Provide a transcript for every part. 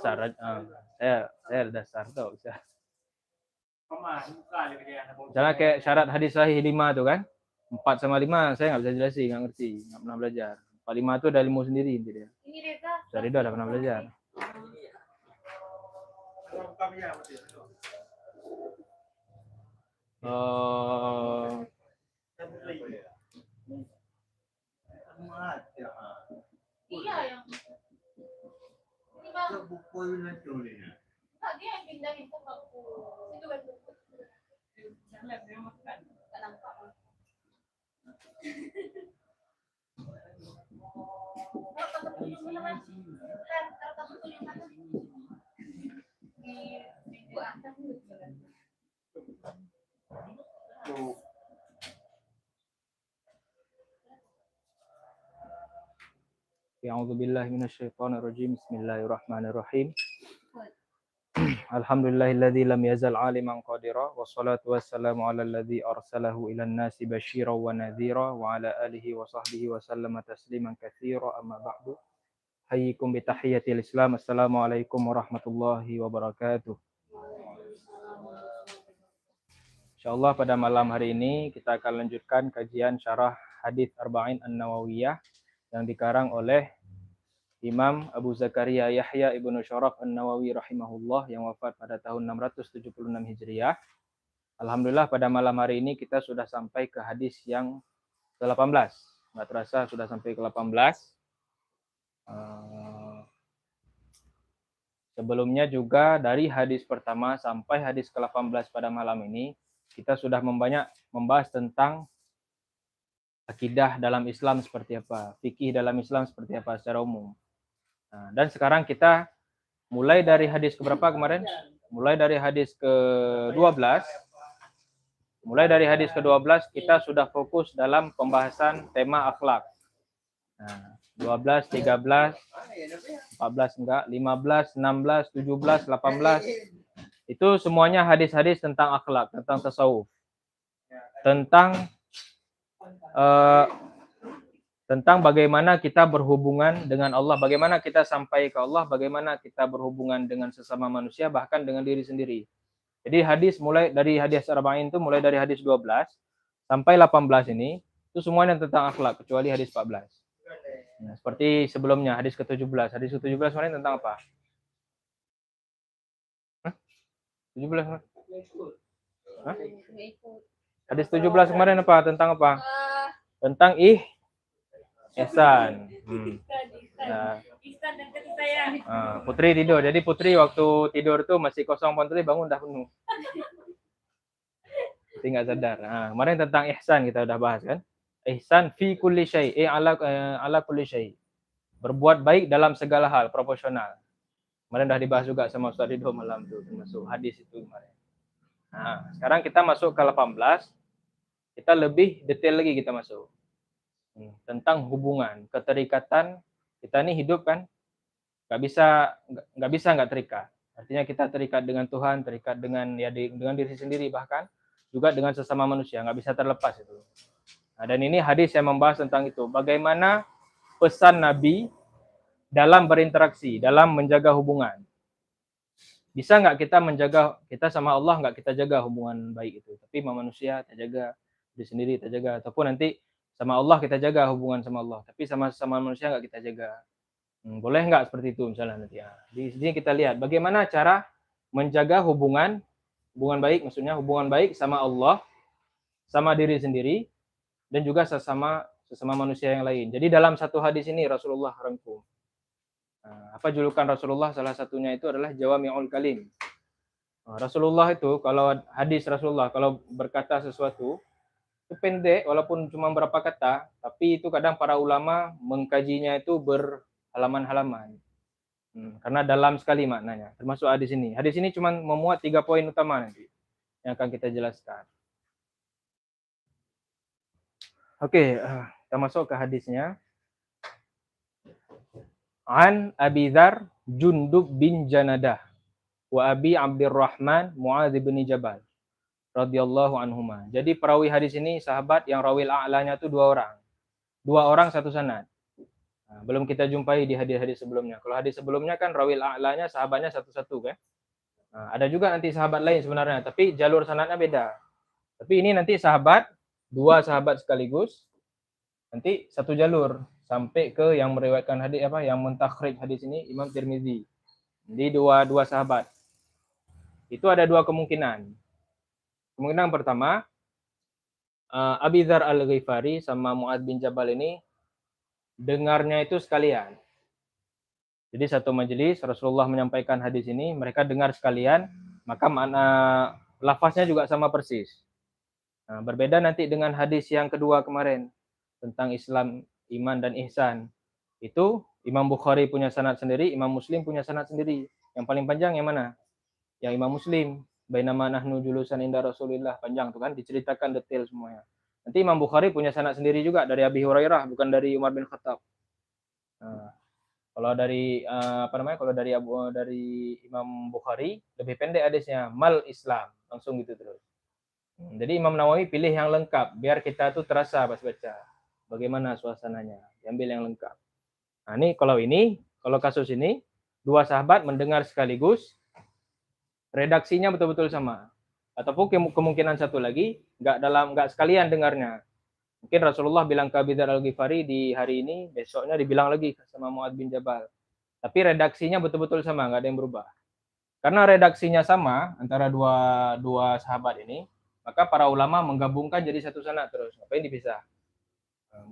dasar. Saya dasar tahu. Misalnya kayak syarat hadis sahih 5 tu kan. 4 sama 5 saya nggak bisa jelasin, nggak ngerti, nggak pernah belajar. 4 5 tu ada ilmu sendiri inti dia. Dari dah pernah belajar. Iya yang ini bang. Buku nanti olehnya. Enggak, dia yang pindahin ke buku. Itu kan buku. Jangan dia makan. Enggak nampak. A'udzubillahi minasyaitonirrajim. Bismillahirrahmanirrahim. Alhamdulillahilladzi lam yazal aliman qadira wassalatu wassalamu ala alladzi arsalahu ilan nasi basyiran wa nadhira wa ala alihi wa sahbihi wa sallama tasliman katsira amma ba'du. Hayyikum bi tahiyyatil Islam. Assalamualaikum warahmatullahi wabarakatuh. Insyaallah pada malam hari ini kita akan lanjutkan kajian syarah hadis Arba'in An-Nawawiyah yang dikarang oleh Imam Abu Zakaria Yahya Ibnu Syaraf An-Nawawi rahimahullah yang wafat pada tahun 676 Hijriah. Alhamdulillah pada malam hari ini kita sudah sampai ke hadis yang ke-18. Nggak terasa sudah sampai ke-18. Sebelumnya juga dari hadis pertama sampai hadis ke-18 pada malam ini kita sudah membahas tentang akidah dalam Islam seperti apa, fikih dalam Islam seperti apa secara umum. Nah, dan sekarang kita mulai dari hadis keberapa kemarin? Mulai dari hadis ke-12. Mulai dari hadis ke-12 kita sudah fokus dalam pembahasan tema akhlak. Nah, 12, 13, 14 enggak, 15, 16, 17, 18. Itu semuanya hadis-hadis tentang akhlak, tentang tasawuf. Tentang bagaimana kita berhubungan dengan Allah, bagaimana kita sampai ke Allah, bagaimana kita berhubungan dengan sesama manusia, bahkan dengan diri sendiri. Jadi hadis mulai dari hadis Arba'in itu mulai dari hadis 12 sampai 18 ini itu semuanya tentang akhlak kecuali hadis 14. Nah, seperti sebelumnya hadis ke-17. Hadis ke-17 kemarin tentang apa? 17. Hah? Hadis 17 kemarin apa? Tentang apa? Tentang ihsan. Nah, Putri tidur. Jadi Putri waktu tidur tuh masih kosong, Putri bangun dah penuh. Putri nggak sadar. Nah, kemarin tentang ihsan kita udah bahas kan? Ihsan fi kulli syai', ala kulli syai'. Berbuat baik dalam segala hal, proporsional. Kemarin dah dibahas juga sama Ustaz Ridho malam tuh, termasuk hadis itu kemarin. Nah, sekarang kita masuk ke 18. Kita lebih detail lagi kita masuk. Tentang hubungan, keterikatan kita ini hidup kan nggak bisa nggak terikat. Artinya kita terikat dengan Tuhan, terikat dengan dengan diri sendiri, bahkan juga dengan sesama manusia, nggak bisa terlepas itu. Nah, dan ini hadis yang membahas tentang itu, bagaimana pesan Nabi dalam berinteraksi, dalam menjaga hubungan. Bisa nggak kita sama Allah nggak kita jaga hubungan baik itu, tapi sama manusia kita jaga, diri sendiri kita jaga, ataupun nanti sama Allah kita jaga hubungan sama Allah, tapi sama manusia nggak kita jaga. Boleh nggak seperti itu misalnya nanti ya. Di sini kita lihat bagaimana cara menjaga hubungan baik, maksudnya hubungan baik sama Allah, sama diri sendiri, dan juga sesama manusia yang lain. Jadi dalam satu hadis ini Rasulullah rangkum. Apa julukan Rasulullah? Salah satunya itu adalah Jawami'ul Kalim. Rasulullah itu kalau hadis Rasulullah kalau berkata sesuatu itu pendek walaupun cuma berapa kata, tapi itu kadang para ulama mengkajinya itu berhalaman-halaman. Karena dalam sekali maknanya. Termasuk hadis ini. Hadis ini cuma memuat 3 poin utama nanti yang akan kita jelaskan. Oke, kita masuk ke hadisnya. An Abi Dzar Jundub bin Janadah wa Abi Abdurrahman Muadz bin Jabal radhiyallahu anhuma. Jadi perawi hadis ini sahabat yang rawil a'lanya itu 2 orang. 2 orang satu sanad. Belum kita jumpai di hadis-hadis sebelumnya. Kalau hadis sebelumnya kan rawil a'lanya sahabatnya satu-satu kan. Ada juga nanti sahabat lain sebenarnya, tapi jalur sanadnya beda. Tapi ini nanti dua sahabat sekaligus, nanti satu jalur sampai ke yang meriwayatkan hadis yang mentakhrij hadis ini Imam Tirmizi. Jadi dua sahabat. Itu ada dua kemungkinan. Kemungkinan pertama, Abi Dzar Al-Ghifari sama Mu'adz bin Jabal ini dengarnya itu sekalian. Jadi satu majelis Rasulullah menyampaikan hadis ini, mereka dengar sekalian, maka makna lafaznya juga sama persis. Berbeda nanti dengan hadis yang kedua kemarin tentang Islam, iman dan ihsan. Itu Imam Bukhari punya sanad sendiri, Imam Muslim punya sanad sendiri. Yang paling panjang yang mana? Yang Imam Muslim. Bainama nahnu julusan inda Rasulillah, panjang tuh kan, diceritakan detail semuanya. Nanti Imam Bukhari punya sanad sendiri juga dari Abi Hurairah, bukan dari Umar bin Khattab. Kalau dari dari Imam Bukhari lebih pendek hadisnya, mal Islam, langsung gitu terus. Jadi Imam Nawawi pilih yang lengkap biar kita tuh terasa pas baca bagaimana suasananya, diambil yang lengkap. Nah, kalau kasus ini dua sahabat mendengar sekaligus, redaksinya betul-betul sama. Ataupun kemungkinan satu lagi nggak sekalian dengarnya. Mungkin Rasulullah bilang ke Abi Dzar Al-Ghifari di hari ini, besoknya dibilang lagi sama Mu'adz bin Jabal. Tapi redaksinya betul-betul sama, nggak ada yang berubah. Karena redaksinya sama antara dua sahabat ini, maka para ulama menggabungkan jadi satu sanad terus. Ngapain dipisah?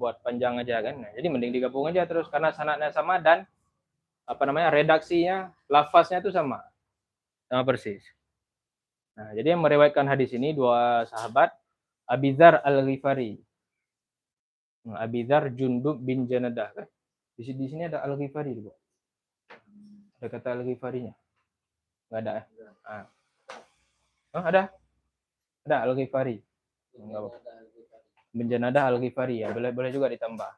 Buat panjang aja kan. Nah, jadi mending digabung aja terus karena sanadnya sama dan redaksinya, lafaznya itu sama persis. Nah, jadi yang meriwayatkan hadis ini dua sahabat, Abi Dzar Al-Ghifari. Abi Dzar Jundub bin Janadah kan. Di sini ada Al-Ghifari juga. Ada kata Al-Ghifarinya? Enggak ada ya? Ada? Ada Al-Ghifari. Bin Janadah Al-Ghifari ya, boleh juga ditambah.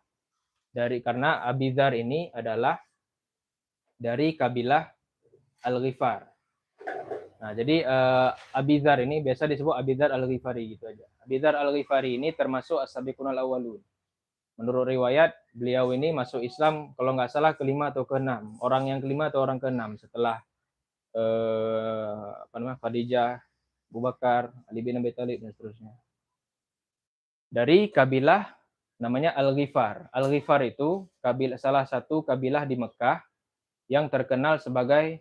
Karena Abi Dzar ini adalah dari kabilah Al-Ghifar. Nah, jadi Abi Dzar ini biasa disebut Abi Dzar Al-Ghifari gitu aja. Abi Dzar Al-Ghifari ini termasuk as-sabiqunal awwalun. Menurut riwayat, beliau ini masuk Islam kalau nggak salah kelima atau keenam. Orang yang kelima atau orang keenam setelah Khadijah, Abu Bakar, Ali bin Abi Thalib dan seterusnya. Dari kabilah namanya Al-Ghifar. Al-Ghifar itu salah satu kabilah di Mekah yang terkenal sebagai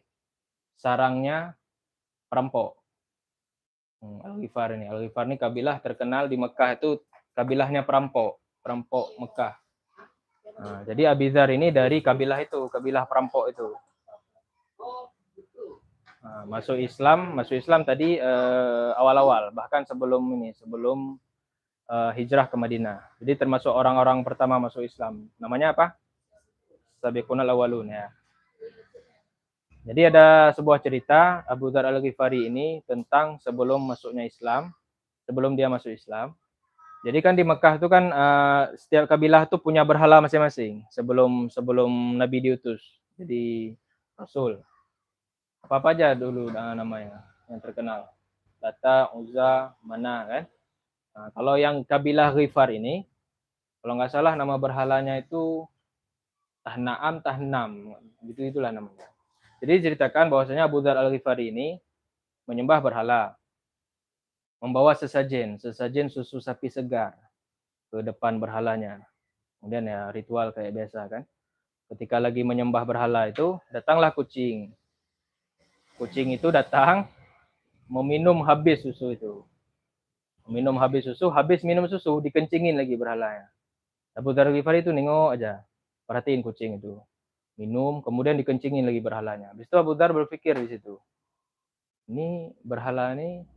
sarangnya perampok. Al-Ghifar ini kabilah terkenal di Mekah, itu kabilahnya perampok Mekah. Nah, jadi Abi Dzar ini dari kabilah kabilah perampok itu. Nah, masuk Islam tadi awal-awal, bahkan sebelum hijrah ke Madinah. Jadi termasuk orang-orang pertama masuk Islam. Namanya apa? Sabiqunal awwalun ya. Jadi ada sebuah cerita Abu Dzar Al-Ghifari ini tentang sebelum dia masuk Islam. Jadi kan di Mekah itu kan setiap kabilah tuh punya berhala masing-masing sebelum Nabi diutus. Jadi Rasul. Apa aja dulu namanya yang terkenal. Lata, Uzza, Mana kan. Nah, kalau yang kabilah Ghifar ini, kalau nggak salah nama berhalanya itu Tahnam, itulah namanya. Jadi ceritakan bahwasanya Abu Dzar Al-Ghifari ini menyembah berhala, membawa sesajen susu sapi segar ke depan berhalanya. Kemudian ya ritual kayak biasa kan. Ketika lagi menyembah berhala itu, datanglah kucing. Kucing itu datang meminum habis susu itu. Habis minum susu, dikencingin lagi berhalanya. Abu Dzar Al-Ghifari itu nengok aja, perhatiin kucing itu. Minum, kemudian dikencingin lagi berhalanya. Habis itu Abu Dzar berpikir di situ. Ini berhala ini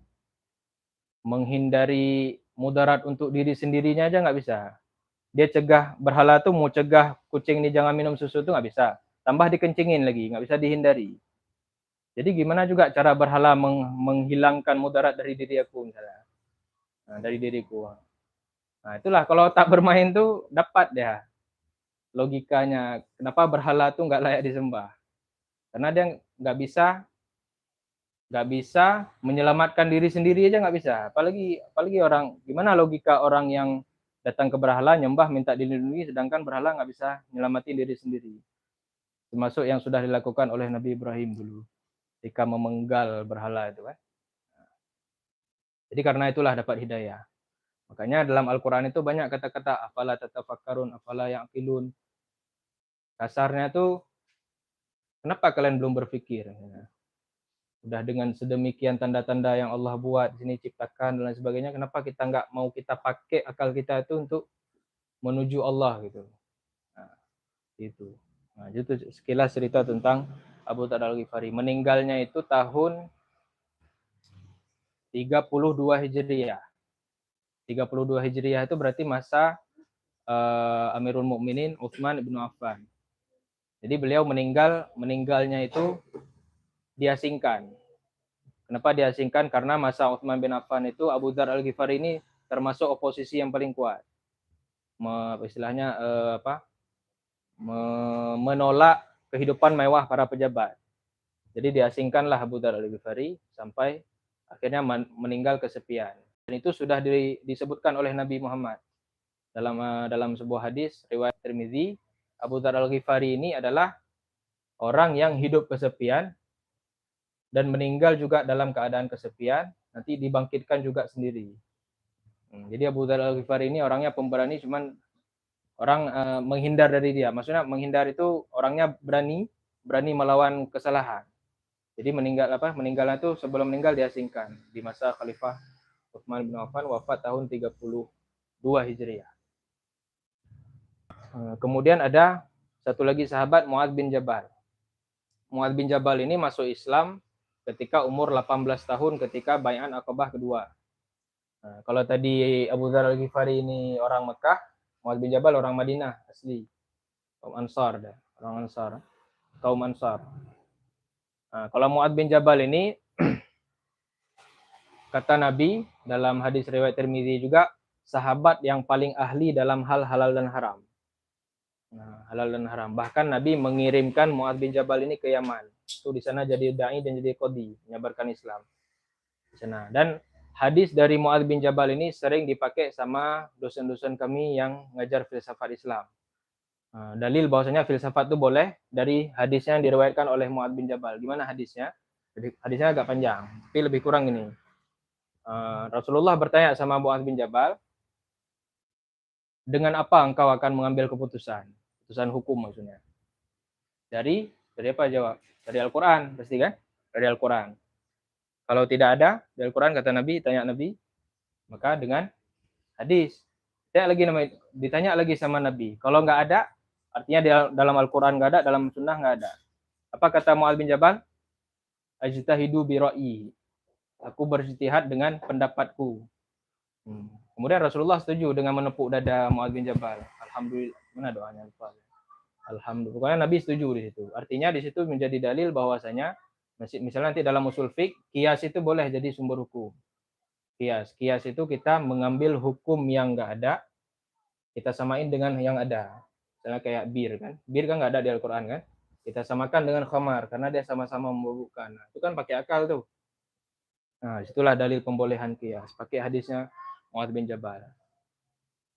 menghindari mudarat untuk diri sendirinya aja nggak bisa. Dia berhala tuh mau cegah kucing ini jangan minum susu tuh nggak bisa. Tambah dikencingin lagi, nggak bisa dihindari. Jadi gimana juga cara berhala menghilangkan mudarat dari diri aku misalnya. Nah, dari diriku. Nah, itulah kalau tak bermain tuh dapat dia logikanya. Kenapa berhala tuh nggak layak disembah? Karena dia nggak bisa menyelamatkan diri sendiri aja nggak bisa. Apalagi orang, gimana logika orang yang datang ke berhala, nyembah, minta dilindungi, sedangkan berhala nggak bisa nyelamatin diri sendiri. Termasuk yang sudah dilakukan oleh Nabi Ibrahim dulu ketika memenggal berhala itu kan. Jadi karena itulah dapat hidayah. Makanya dalam Al-Quran itu banyak kata-kata afala tatafakkarun, afala ya'qilun. Kasarnya tuh, kenapa kalian belum berpikir? Udah dengan sedemikian tanda-tanda yang Allah buat di sini, ciptakan dan lain sebagainya, kenapa kita nggak mau kita pakai akal kita itu untuk menuju Allah gitu. Nah, itu. Nah, itu sekilas cerita tentang Abu Dzar Al-Ghifari. Meninggalnya itu tahun 32 Hijriah. 32 Hijriah itu berarti masa Amirul Mukminin Utsman bin Affan. Jadi beliau meninggalnya itu diasingkan. Kenapa diasingkan? Karena masa Utsman bin Affan itu Abu Dzar Al-Ghifari ini termasuk oposisi yang paling kuat. Istilahnya menolak kehidupan mewah para pejabat. Jadi diasingkanlah Abu Dzar Al-Ghifari sampai akhirnya meninggal kesepian. Dan itu sudah disebutkan oleh Nabi Muhammad dalam sebuah hadis riwayat Tirmizi. Abu Dzar Al-Ghifari ini adalah orang yang hidup kesepian dan meninggal juga dalam keadaan kesepian, nanti dibangkitkan juga sendiri. Jadi Abu Dzar Al-Ghifari ini orangnya pemberani, cuman orang menghindar dari dia. Maksudnya menghindar itu orangnya berani melawan kesalahan. Jadi meninggalnya itu sebelum meninggal diasingkan di masa Khalifah Utsman bin Affan, wafat tahun 32 Hijriah. Kemudian ada satu lagi sahabat, Mu'adz bin Jabal. Mu'adz bin Jabal ini masuk Islam ketika umur 18 tahun ketika Bai'at Aqabah kedua. Nah, kalau tadi Abu Dzar Al-Ghifari ini orang Mekah, Mu'adz bin Jabal orang Madinah asli. Kaum Ansar, orang Ansar. Kaum Ansar. Nah, kalau Mu'adz bin Jabal ini kata Nabi dalam hadis riwayat Tirmizi juga, sahabat yang paling ahli dalam hal halal dan haram. Nah, halal dan haram. Bahkan Nabi mengirimkan Mu'adz bin Jabal ini ke Yaman. Itu di sana jadi dai dan jadi qadhi, menyebarkan Islam di sana. Dan hadis dari Mu'adz bin Jabal ini sering dipakai sama dosen-dosen kami yang ngajar filsafat Islam. Dalil bahwasanya filsafat itu boleh dari hadisnya yang diriwayatkan oleh Mu'adz bin Jabal. Gimana hadisnya? Jadi hadisnya agak panjang, tapi lebih kurang ini. Rasulullah bertanya sama Mu'adz bin Jabal, dengan apa engkau akan mengambil keputusan hukum maksudnya? Dari apa jawab? Dari Al-Quran, pasti kan? Dari Al-Quran. Kalau tidak ada dari Al-Quran, kata Nabi, tanya Nabi, maka dengan hadis. Ditanya lagi sama Nabi. Kalau nggak ada, artinya dalam Al-Quran nggak ada, dalam Sunnah nggak ada. Apa kata Mu'adz bin Jabal? Ajtahidu bi ra'yi. Aku berijtihad dengan pendapatku. Kemudian Rasulullah setuju dengan menepuk dada Mu'adz bin Jabal. Alhamdulillah. Mana doanya lupa. Alhamdulillah. Pokoknya Nabi setuju di situ. Artinya di situ menjadi dalil bahwasanya misalnya nanti dalam usul fiqh, qiyas itu boleh jadi sumber hukum. Qiyas itu kita mengambil hukum yang enggak ada, kita samain dengan yang ada. Misalnya kayak bir kan. Bir kan enggak ada di Al-Qur'an kan? Kita samakan dengan khamar karena dia sama-sama memabukkan. Nah, itu kan pakai akal tuh. Nah, disitulah dalil pembolehan qiyas. Pakai hadisnya Mu'adz bin Jabal.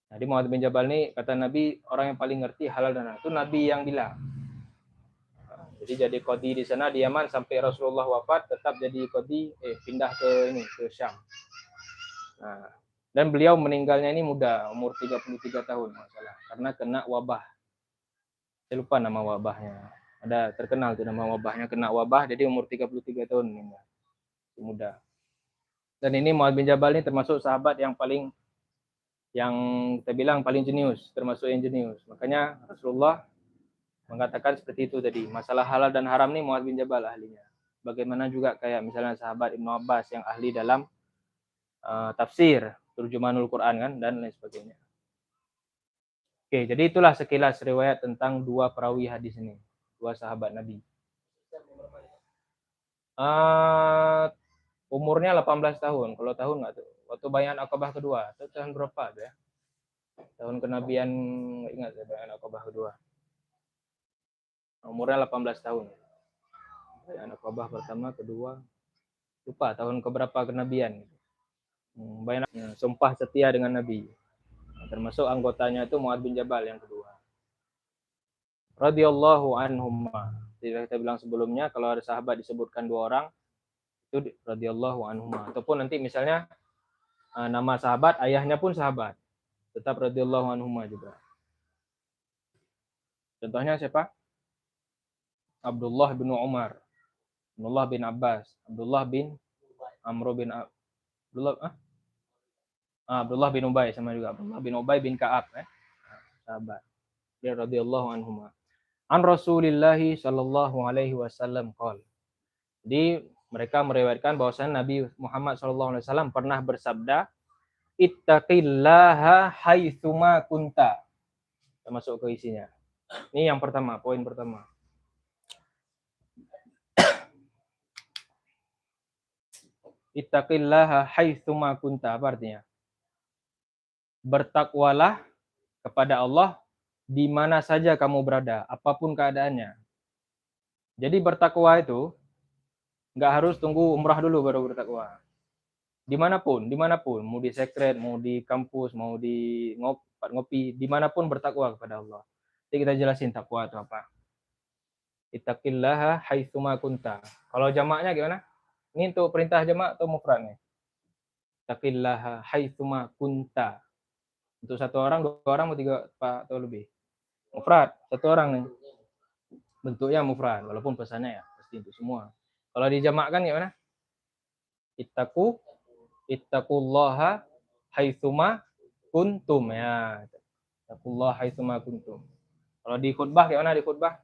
Jadi Mu'adz bin Jabal ini kata Nabi orang yang paling ngerti halal dan haram. Itu Nabi yang bilang. Jadi jadi qadhi di sana di Yaman sampai Rasulullah wafat, tetap jadi qadhi, pindah ke Syam. Nah, dan beliau meninggalnya ini muda, umur 33 tahun masalah, karena kena wabah. Saya lupa nama wabahnya. Ada terkenal tuh nama wabahnya, kena wabah jadi umur 33 tahun meninggal. Muda. Dan ini Mu'adz bin Jabal ini termasuk sahabat yang kita bilang paling jenius, termasuk yang jenius. Makanya Rasulullah mengatakan seperti itu tadi. Masalah halal dan haram nih Mu'adz bin Jabal ahlinya. Bagaimana juga kayak misalnya sahabat Ibnu Abbas yang ahli dalam tafsir, terjemahanul Quran kan, dan lain sebagainya. Oke, jadi itulah sekilas riwayat tentang dua perawi hadis ini, dua sahabat Nabi. Umurnya 18 tahun. Kalau tahun nggak tuh? Waktu Bai'at Aqabah kedua. Itu tahun berapa ya? Tahun kenabian, nggak ingat ya, Bai'at Aqabah kedua. Umurnya 18 tahun. Bai'at Aqabah pertama, kedua. Lupa tahun keberapa kenabian. Bai'at sumpah setia dengan Nabi. termasuk anggotanya itu Mu'adz bin Jabal yang kedua. Radhiyallahu anhumma. Jadi kita bilang sebelumnya kalau ada sahabat disebutkan dua orang itu radhiyallahu anhumma. Ataupun nanti misalnya nama sahabat, ayahnya pun sahabat, tetap radhiyallahu anhumma juga. Contohnya siapa? Abdullah bin Umar, Abdullah bin Abbas, Abdullah bin Amr bin Abdullah bin Ubay, sama juga Abdullah bin Ubay bin Ka'ab, sahabat. Dia radhiyallahu anhumma. An Rasulillahi sallallahu alaihi wasallam qala. Jadi mereka meriwayatkan bahwasanya Nabi Muhammad sallallahu alaihi wasallam pernah bersabda, ittaqillaha haitsuma kunta. Kita masuk ke isinya. Ini yang pertama, poin pertama. Ittaqillaha haitsuma kunta, apa artinya? Bertakwalah kepada Allah di mana saja kamu berada, apapun keadaannya. Jadi bertakwa itu nggak harus tunggu umrah dulu baru bertakwa. Dimanapun, mau di sekret, mau di kampus, mau di ngopi, dimanapun bertakwa kepada Allah. Jadi kita jelasin takwa itu apa. Ittaqillaha haitsuma kunta. Kalau jamaknya gimana? Ini untuk perintah jamak atau mufrad nih? Ittaqillaha haitsuma kunta. Untuk satu orang, dua orang, atau tiga atau lebih? Mufrad, satu orang nih. Bentuknya mufrad, walaupun pesannya ya pasti untuk semua. Kalau dijamakkan gimana? Ittaqullaha haitsuma kuntum, ya. Ittaqullaha haitsuma kuntum. Kalau di khutbah gimana di khutbah?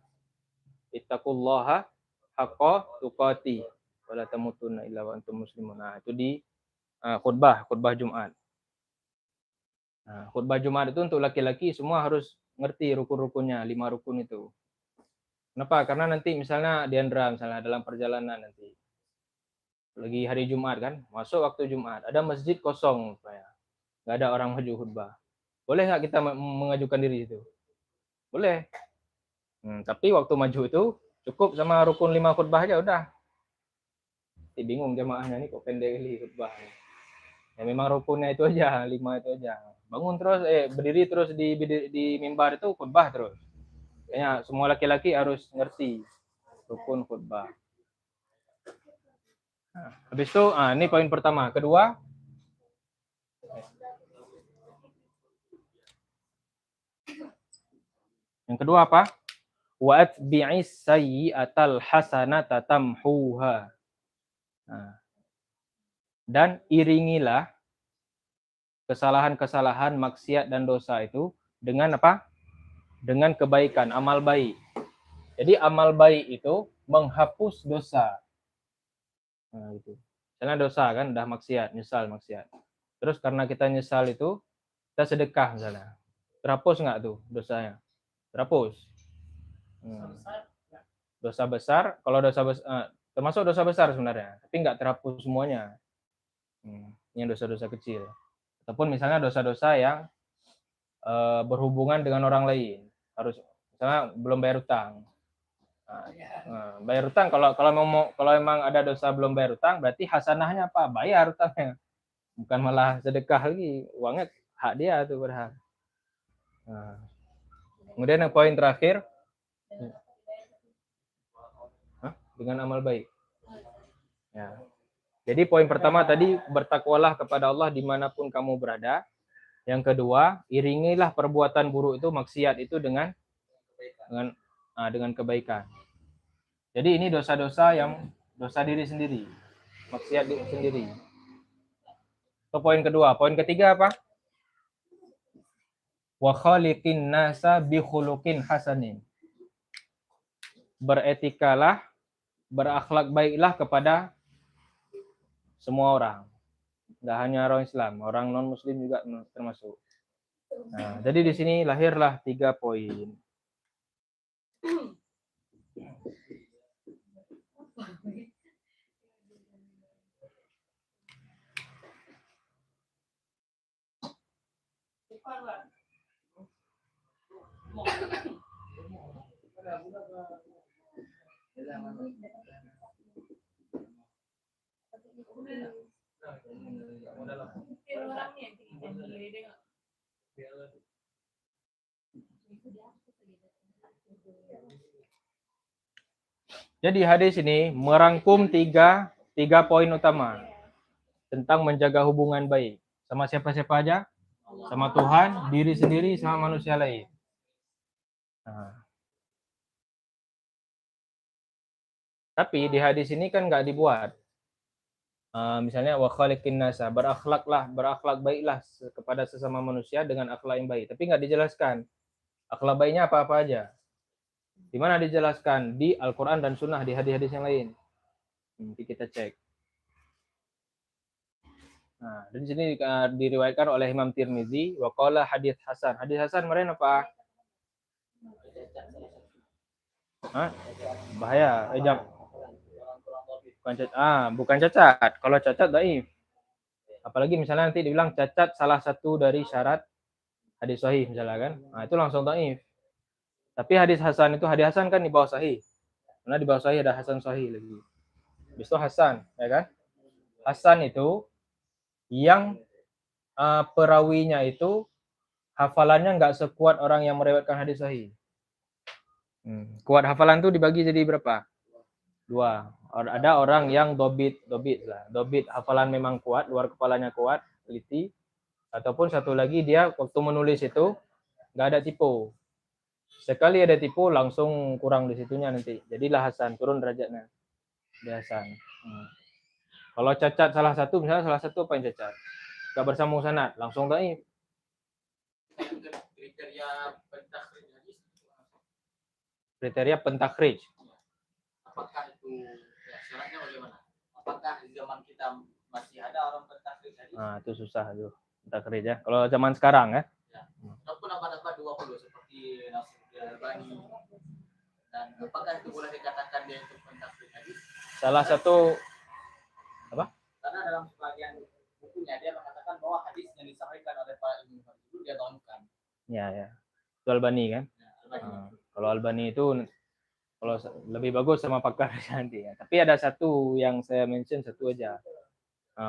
Ittaqullaha haqqa tuqati wa la tamutunna illa wa antum muslimun. Nah, itu di khutbah Jumat. Nah, khutbah Jumat itu untuk laki-laki semua harus ngerti rukun-rukunnya, 5 rukun itu. Kenapa? Karena nanti misalnya Diandra misalnya dalam perjalanan nanti lagi hari Jumat kan, masuk waktu Jumat, ada masjid kosong, nggak ada orang maju khutbah. Boleh nggak kita mengajukan diri itu? Boleh. Tapi waktu maju itu cukup sama rukun 5 khutbah aja udah. Bingung jamaahnya nih kok pendek kali khutbah. Ya memang rukunnya itu aja, 5 itu aja. Bangun terus, berdiri terus di mimbar itu khutbah terus. Kayaknya semua laki-laki harus ngerti rukun khutbah. Nah, habis itu, ini poin pertama. Kedua, yang kedua apa? Wa atbi'is sayyi'atal hasanata tamhuha. Nah, dan iringilah kesalahan-kesalahan, maksiat dan dosa itu dengan apa? Dengan kebaikan, amal baik. Jadi amal baik itu menghapus dosa. Nah, gitu. Karena dosa kan udah maksiat, nyesal maksiat. Terus karena kita nyesal itu, kita sedekah misalnya. Terhapus nggak tuh dosanya? Terhapus. Dosa besar, kalau dosa besar, termasuk dosa besar sebenarnya, tapi nggak terhapus semuanya. Ini dosa-dosa kecil. Ataupun misalnya dosa-dosa yang berhubungan dengan orang lain, harus misalnya belum bayar utang. Bayar utang kalau emang ada dosa belum bayar utang, berarti hasanahnya apa? Bayar utangnya, bukan malah sedekah lagi, uangnya hak dia tuh berhak. Kemudian yang poin terakhir, dengan amal baik. Ya. Jadi poin pertama tadi bertakwalah kepada Allah dimanapun kamu berada. Yang kedua, iringilah perbuatan buruk itu, maksiat itu dengan kebaikan. Jadi ini dosa-dosa yang dosa diri sendiri, maksiat diri sendiri. Itu poin kedua. Poin ketiga apa? Wa khaliqin nasa bi khuluqin hasanin. Beretikalah, berakhlak baiklah kepada semua orang. Nggak hanya orang Islam, orang non-Muslim juga termasuk. Nah, jadi di sini lahirlah 3 poin. Jadi hadis ini merangkum tiga poin utama tentang menjaga hubungan baik sama siapa-siapa aja, sama Tuhan, diri sendiri, sama manusia lain. Nah, tapi di hadis ini kan nggak dibuat. Misalnya wa khaliqin nasa, berakhlak baiklah kepada sesama manusia dengan akhlak yang baik. Tapi nggak dijelaskan akhlak baiknya apa-apa aja. Di mana dijelaskan? Di Al-Quran dan Sunnah, di hadis-hadis yang lain. Nanti kita cek. Nah, di sini diriwayatkan oleh Imam Tirmizi, wa qala hadis hasan. Hadis hasan kemarin apa? Hah? Bahaya. Bukan cacat. Kalau cacat dhaif. Apalagi misalnya nanti dibilang cacat salah satu dari syarat hadis sahih misalnya kan. Nah, itu langsung dhaif. Tapi hadis hasan kan di bawah sahih. Karena di bawah sahih ada hasan sahih lagi. Habis itu hasan, ya kan? Hasan itu yang perawinya itu hafalannya nggak sekuat orang yang meriwayatkan hadis sahih. Kuat hafalan tuh dibagi jadi berapa? Dua. Ada orang yang dobit lah. Dobit hafalan memang kuat, luar kepalanya kuat, teliti. Ataupun satu lagi dia waktu menulis itu nggak ada tipu. Sekali ada tipu langsung kurang di situnya nanti. Jadilah hasan, turun derajatnya. Dia hasan. Kalau cacat salah satu, misalnya salah satu apa yang cacat? Gak bersambung sanad, langsung dhaif. Kriteria pentakhrij. Apakah itu syaratnya bagaimana? Apakah di zaman kita masih ada orang pentakhrij hadis? Nah, itu susah tuh pentakhrij ya. Kalau zaman sekarang ya. Ataupun apa-apa 20 seperti Nasruddin Albani. Dan apakah itu boleh dikatakan dia itu pentakhrij hadis? Salah satu apa? Karena dalam sebagian bukunya dia mengatakan bahwa hadis yang disampaikan oleh para ilmu itu dia dhaifkan. Ya. Itu Albani kan? Kalau Albani itu kalau lebih bagus sama pakar nanti ya. Tapi ada satu yang saya mention satu aja.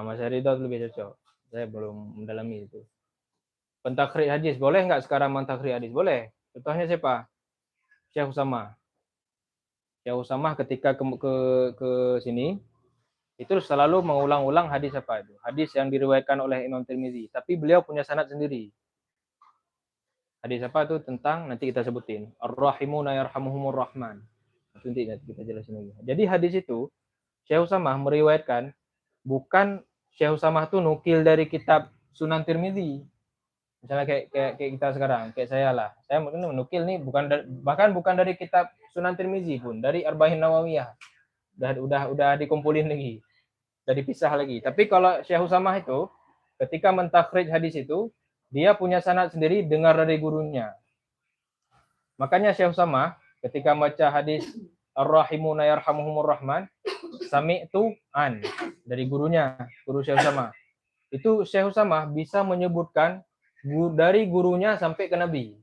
Mas Ridho lebih cocok. Saya belum mendalami itu. Pentakhrij hadis boleh nggak sekarang mentakhrij hadis? Boleh. Contohnya siapa? Syekh Usamah. Syekh Usamah ketika ke sini itu selalu mengulang-ulang hadis apa itu? Hadis yang diriwayatkan oleh Imam Tirmizi, tapi beliau punya sanad sendiri. Hadis apa itu? Tentang nanti kita sebutin. Ar-rahimuna yarhamuhumur rahman. Nanti kita jelasin lagi. Jadi hadis itu Syekh Usamah meriwayatkan, bukan Syekh Usamah tuh nukil dari kitab Sunan Tirmizi. Misalnya kayak kita sekarang, kayak saya lah. Saya mungkin menukil nih bahkan bukan dari kitab Sunan Tirmizi pun, dari Arba'in Nawawiyah. Udah dikumpulin lagi. Udah dipisah lagi. Tapi kalau Syekh Usamah itu ketika mentakhrij hadis itu, dia punya sanad sendiri, dengar dari gurunya. Makanya Syekh Usamah ketika baca hadis Ar-Rahimuna yarhamuhumur rahman, sami'tu an dari gurunya, guru Syekh Usamah. Itu Syekh Usamah bisa menyebutkan dari gurunya sampai ke Nabi.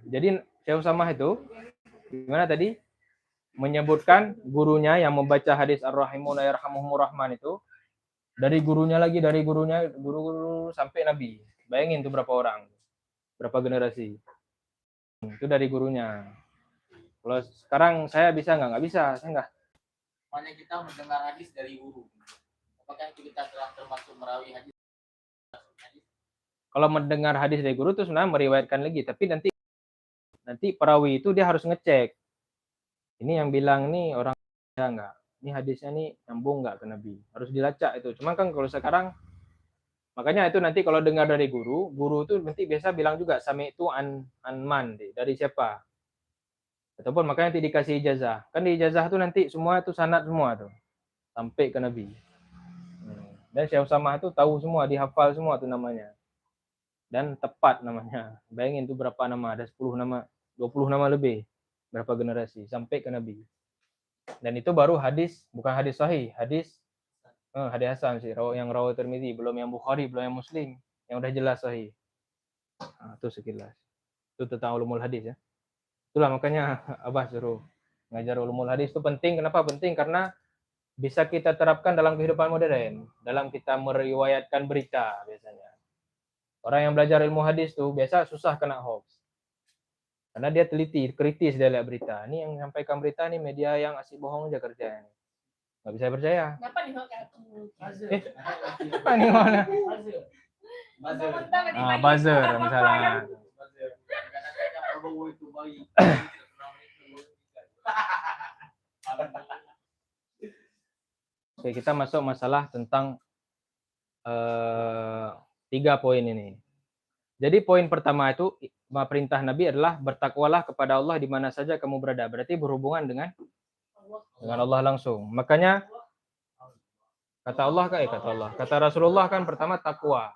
Jadi Syekh Usamah itu gimana tadi? Menyebutkan gurunya yang membaca hadis Ar-Rahimuna yarhamuhumur rahman itu dari gurunya lagi, dari guru sampai Nabi. Bayangin itu berapa orang? Berapa generasi? Itu dari gurunya. Kalau sekarang saya bisa nggak? Nggak bisa, saya nggak. Makanya kita mendengar hadis dari guru. Apakah itu kita telah termasuk merawi hadis? Kalau mendengar hadis dari guru itu sebenarnya meriwayatkan lagi, tapi nanti perawi itu dia harus ngecek. Ini yang bilang nih orang ya nggak? Ini hadisnya nih nyambung nggak ke Nabi? Harus dilacak itu. Cuma kan kalau sekarang, makanya itu nanti kalau dengar dari guru itu nanti biasa bilang juga sami itu anman dari siapa? Ataupun makanya nanti dikasih ijazah. Kan di ijazah itu nanti semua itu sanad semua tuh sampai ke Nabi. Dan Syekh Usamah itu tahu semua, dihafal semua tuh namanya. Dan tepat namanya. Bayangin tuh berapa nama, ada 10 nama, 20 nama lebih. Berapa generasi sampai ke Nabi. Dan itu baru hadis, bukan hadis sahih, hadis hasan sih, yang rawi Tirmizi, belum yang Bukhari, belum yang Muslim, yang udah jelas sahih. Nah, itu sekilas. Itu tentang ulumul hadis ya. Itulah makanya Abah suruh ngajar ulumul hadis itu penting. Kenapa penting? Karena bisa kita terapkan dalam kehidupan modern, dalam kita meriwayatkan berita biasanya. Orang yang belajar ilmu hadis tuh biasa susah kena hoax. Karena dia teliti, kritis dia lihat berita. Ini yang menyampaikan berita nih media yang asik bohong aja kerjanya. Nggak bisa percaya. Kenapa nih kok kayak Apa nih mana? mentang-mentang Ah, buzzer misalnya. Kadang-kadang Prabowo itu baik. Oke, kita masuk masalah tentang 3 poin ini. Jadi poin pertama itu perintah Nabi adalah bertakwalah kepada Allah di mana saja kamu berada. Berarti berhubungan dengan Allah langsung. Makanya kata Rasulullah kan pertama takwa.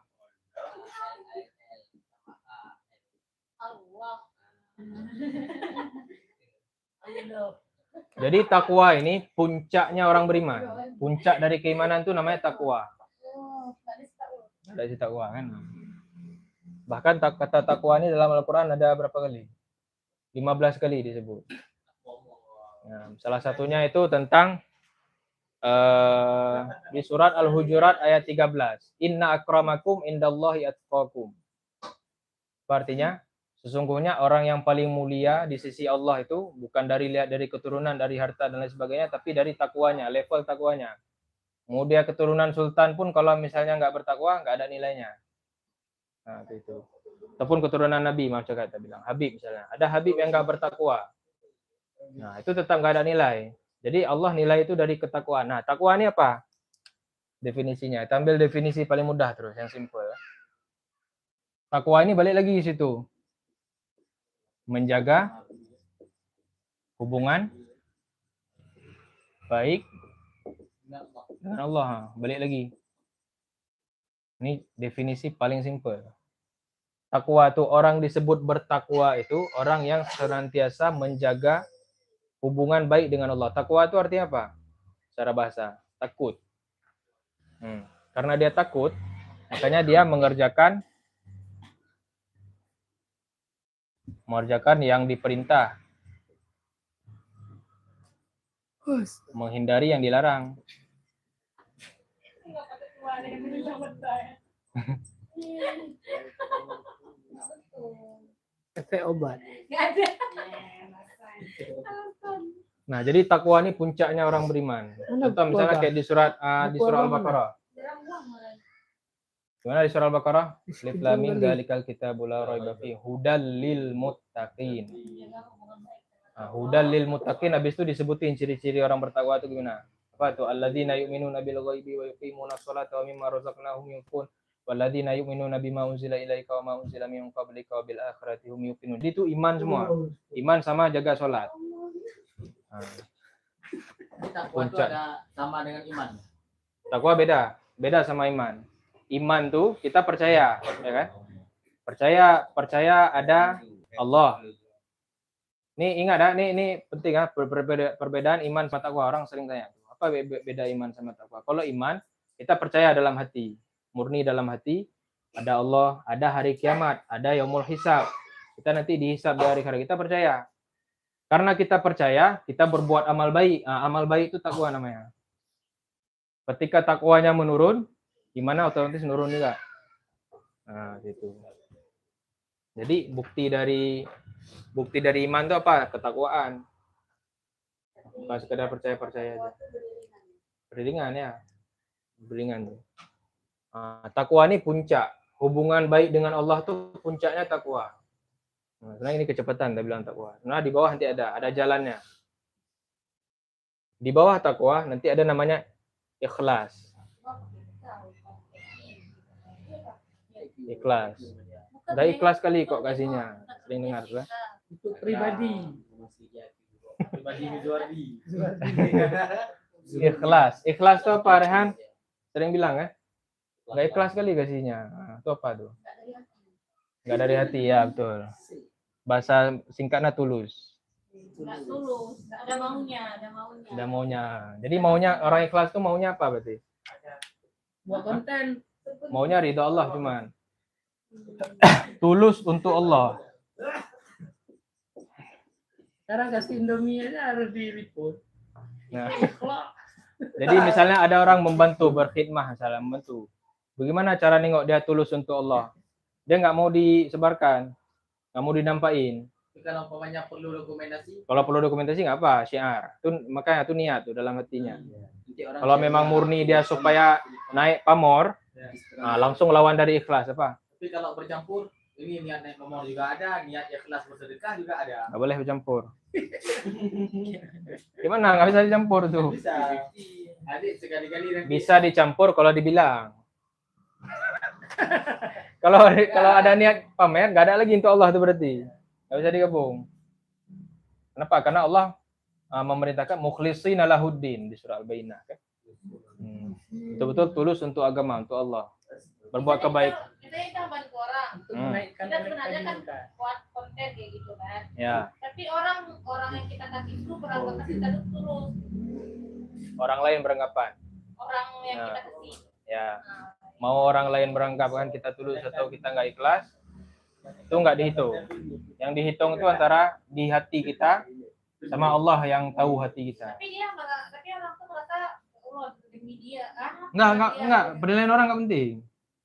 Allah. Jadi takwa ini puncaknya orang beriman. Puncak dari keimanan itu namanya takwa. Ada isi takwa kan. Bahkan kata takwa ini dalam Al-Quran ada berapa kali? 15 kali disebut. Nah, salah satunya itu tentang di surat Al-Hujurat ayat 13. Inna akramakum indallahi atqakum. Artinya, sesungguhnya orang yang paling mulia di sisi Allah itu bukan lihat dari keturunan, dari harta dan lain sebagainya, tapi dari takwanya, level takwanya. Mau dia keturunan sultan pun kalau misalnya nggak bertakwa, nggak ada nilainya. Nah, itu. Ataupun keturunan Nabi, macam kita bilang. Habib misalnya. Ada Habib yang nggak bertakwa. Nah, itu tetap nggak ada nilai. Jadi Allah nilai itu dari ketakwaan. Nah, takwa ini apa? Definisinya. Kita ambil definisi paling mudah terus, yang simple. Takwa ini balik lagi di situ. Menjaga hubungan baik dengan Allah. Balik lagi. Ini definisi paling simple. Takwa itu orang disebut bertakwa itu orang yang senantiasa menjaga hubungan baik dengan Allah. Takwa itu artinya apa? Secara bahasa, takut. Karena dia takut, makanya dia mengerjakan yang diperintah. Menghindari yang dilarang. Efek obat. Nah, jadi takwa ini puncaknya orang beriman. Contoh misalnya kayak di surat Al-Baqarah. Gimana di surah Al-Baqarah? Alif Lam Mim dzalikal kitabul la raiba fihi hudal lil muttaqin. Nah, hudal lil muttaqin habis itu disebutin ciri-ciri orang bertakwa itu gimana? Apa tuh? Alladzina yu'minuna bil ghaibi wa yuqimuna sholata wa mimma razaqnahum yunfiqun walladzina yu'minuna bima unzila ilaika wa ma unzila min qablika wa bil akhirati hum yuqinun. Itu iman semua. Iman sama jaga sholat. Nah. Takwa itu ada sama dengan iman. Takwa beda sama iman. Iman tuh kita percaya, ya kan? Percaya ada Allah. Nih ingat dah, ini penting ya, perbedaan iman sama takwa. Orang sering tanya, apa beda iman sama takwa? Kalau iman, kita percaya dalam hati, murni dalam hati, ada Allah, ada hari kiamat, ada yaumul hisab. Kita nanti dihisab di hari-hari, kita percaya. Karena kita percaya, kita berbuat amal baik. Nah, amal baik itu takwa namanya. Ketika takwanya menurun, gimana otomatis menurun juga. Nah, gitu. Jadi bukti dari iman itu apa? Ketakwaan. Bukan sekedar percaya aja. Beriringan ya. Beriringan tuh. Nah, takwa ini puncak. Hubungan baik dengan Allah tuh puncaknya takwa. Nah, sebenarnya ini kecepatan dia bilang takwa. Nah, di bawah nanti ada jalannya. Di bawah takwa nanti ada namanya ikhlas. Ikhlas. Udah ikhlas kali kok kasihnya. Sering dengar lah. Itu pribadi. Ikhlas. Ikhlas itu apa, Rehan? Sering bilang ya? Nggak ikhlas kali kasihnya. Nah, itu apa tuh? Nggak dari hati, ya betul. Bahasa singkatnya tulus. Nggak tulus, ada maunya. Jadi maunya, orang ikhlas tuh maunya apa berarti? Buat konten. Maunya ridho Allah cuman. Tulus untuk Allah. Sekarang kasih Indomie aja harus di-report. Nah, Ikhlas. jadi misalnya ada orang membantu berkhidmah, misalnya membantu. Bagaimana cara nengok dia tulus untuk Allah? Dia nggak mau disebarkan, nggak mau dinampain. Tapi kalau umpamanya perlu dokumentasi, Kalau perlu dokumentasi nggak apa, syiar. Itu makanya itu niat tuh dalam hatinya. nanti orang Kalau memang murni dia supaya naik pamor, nah, langsung lawan dari ikhlas apa? Tapi kalau bercampur, ini niat naik nomor juga ada, niat ikhlas bersedekah juga ada. Nggak boleh bercampur. Gimana? Nggak bisa dicampur tuh. Bisa. Adik sekali-kali nanti. Bisa dicampur kalau dibilang. kalau ada niat pamer, nggak ada lagi untuk Allah itu berarti. Nggak bisa digabung. Kenapa? Karena Allah memerintahkan mukhlishina lahuddin di surah Al-Baqarah kan. Betul-betul tulus untuk agama, untuk Allah. Berbuat kebaikan. Kita bantu orang. Untuk menaikkan Kita sebenarnya kan elektabilitas. buat konten kayak gitu kan. Ya, Tapi orang yang kita kasih itu beranggapan kita tulus. orang lain beranggapan. Orang yang Ya. kita kasih. Ya, Nah, mau orang lain beranggapan kita tulus atau kita nggak ikhlas, itu nggak dihitung. Yang dihitung itu antara di hati kita sama Allah yang tahu hati kita. tapi orang tuh merasa demi dia Enggak, penilaian orang nggak penting.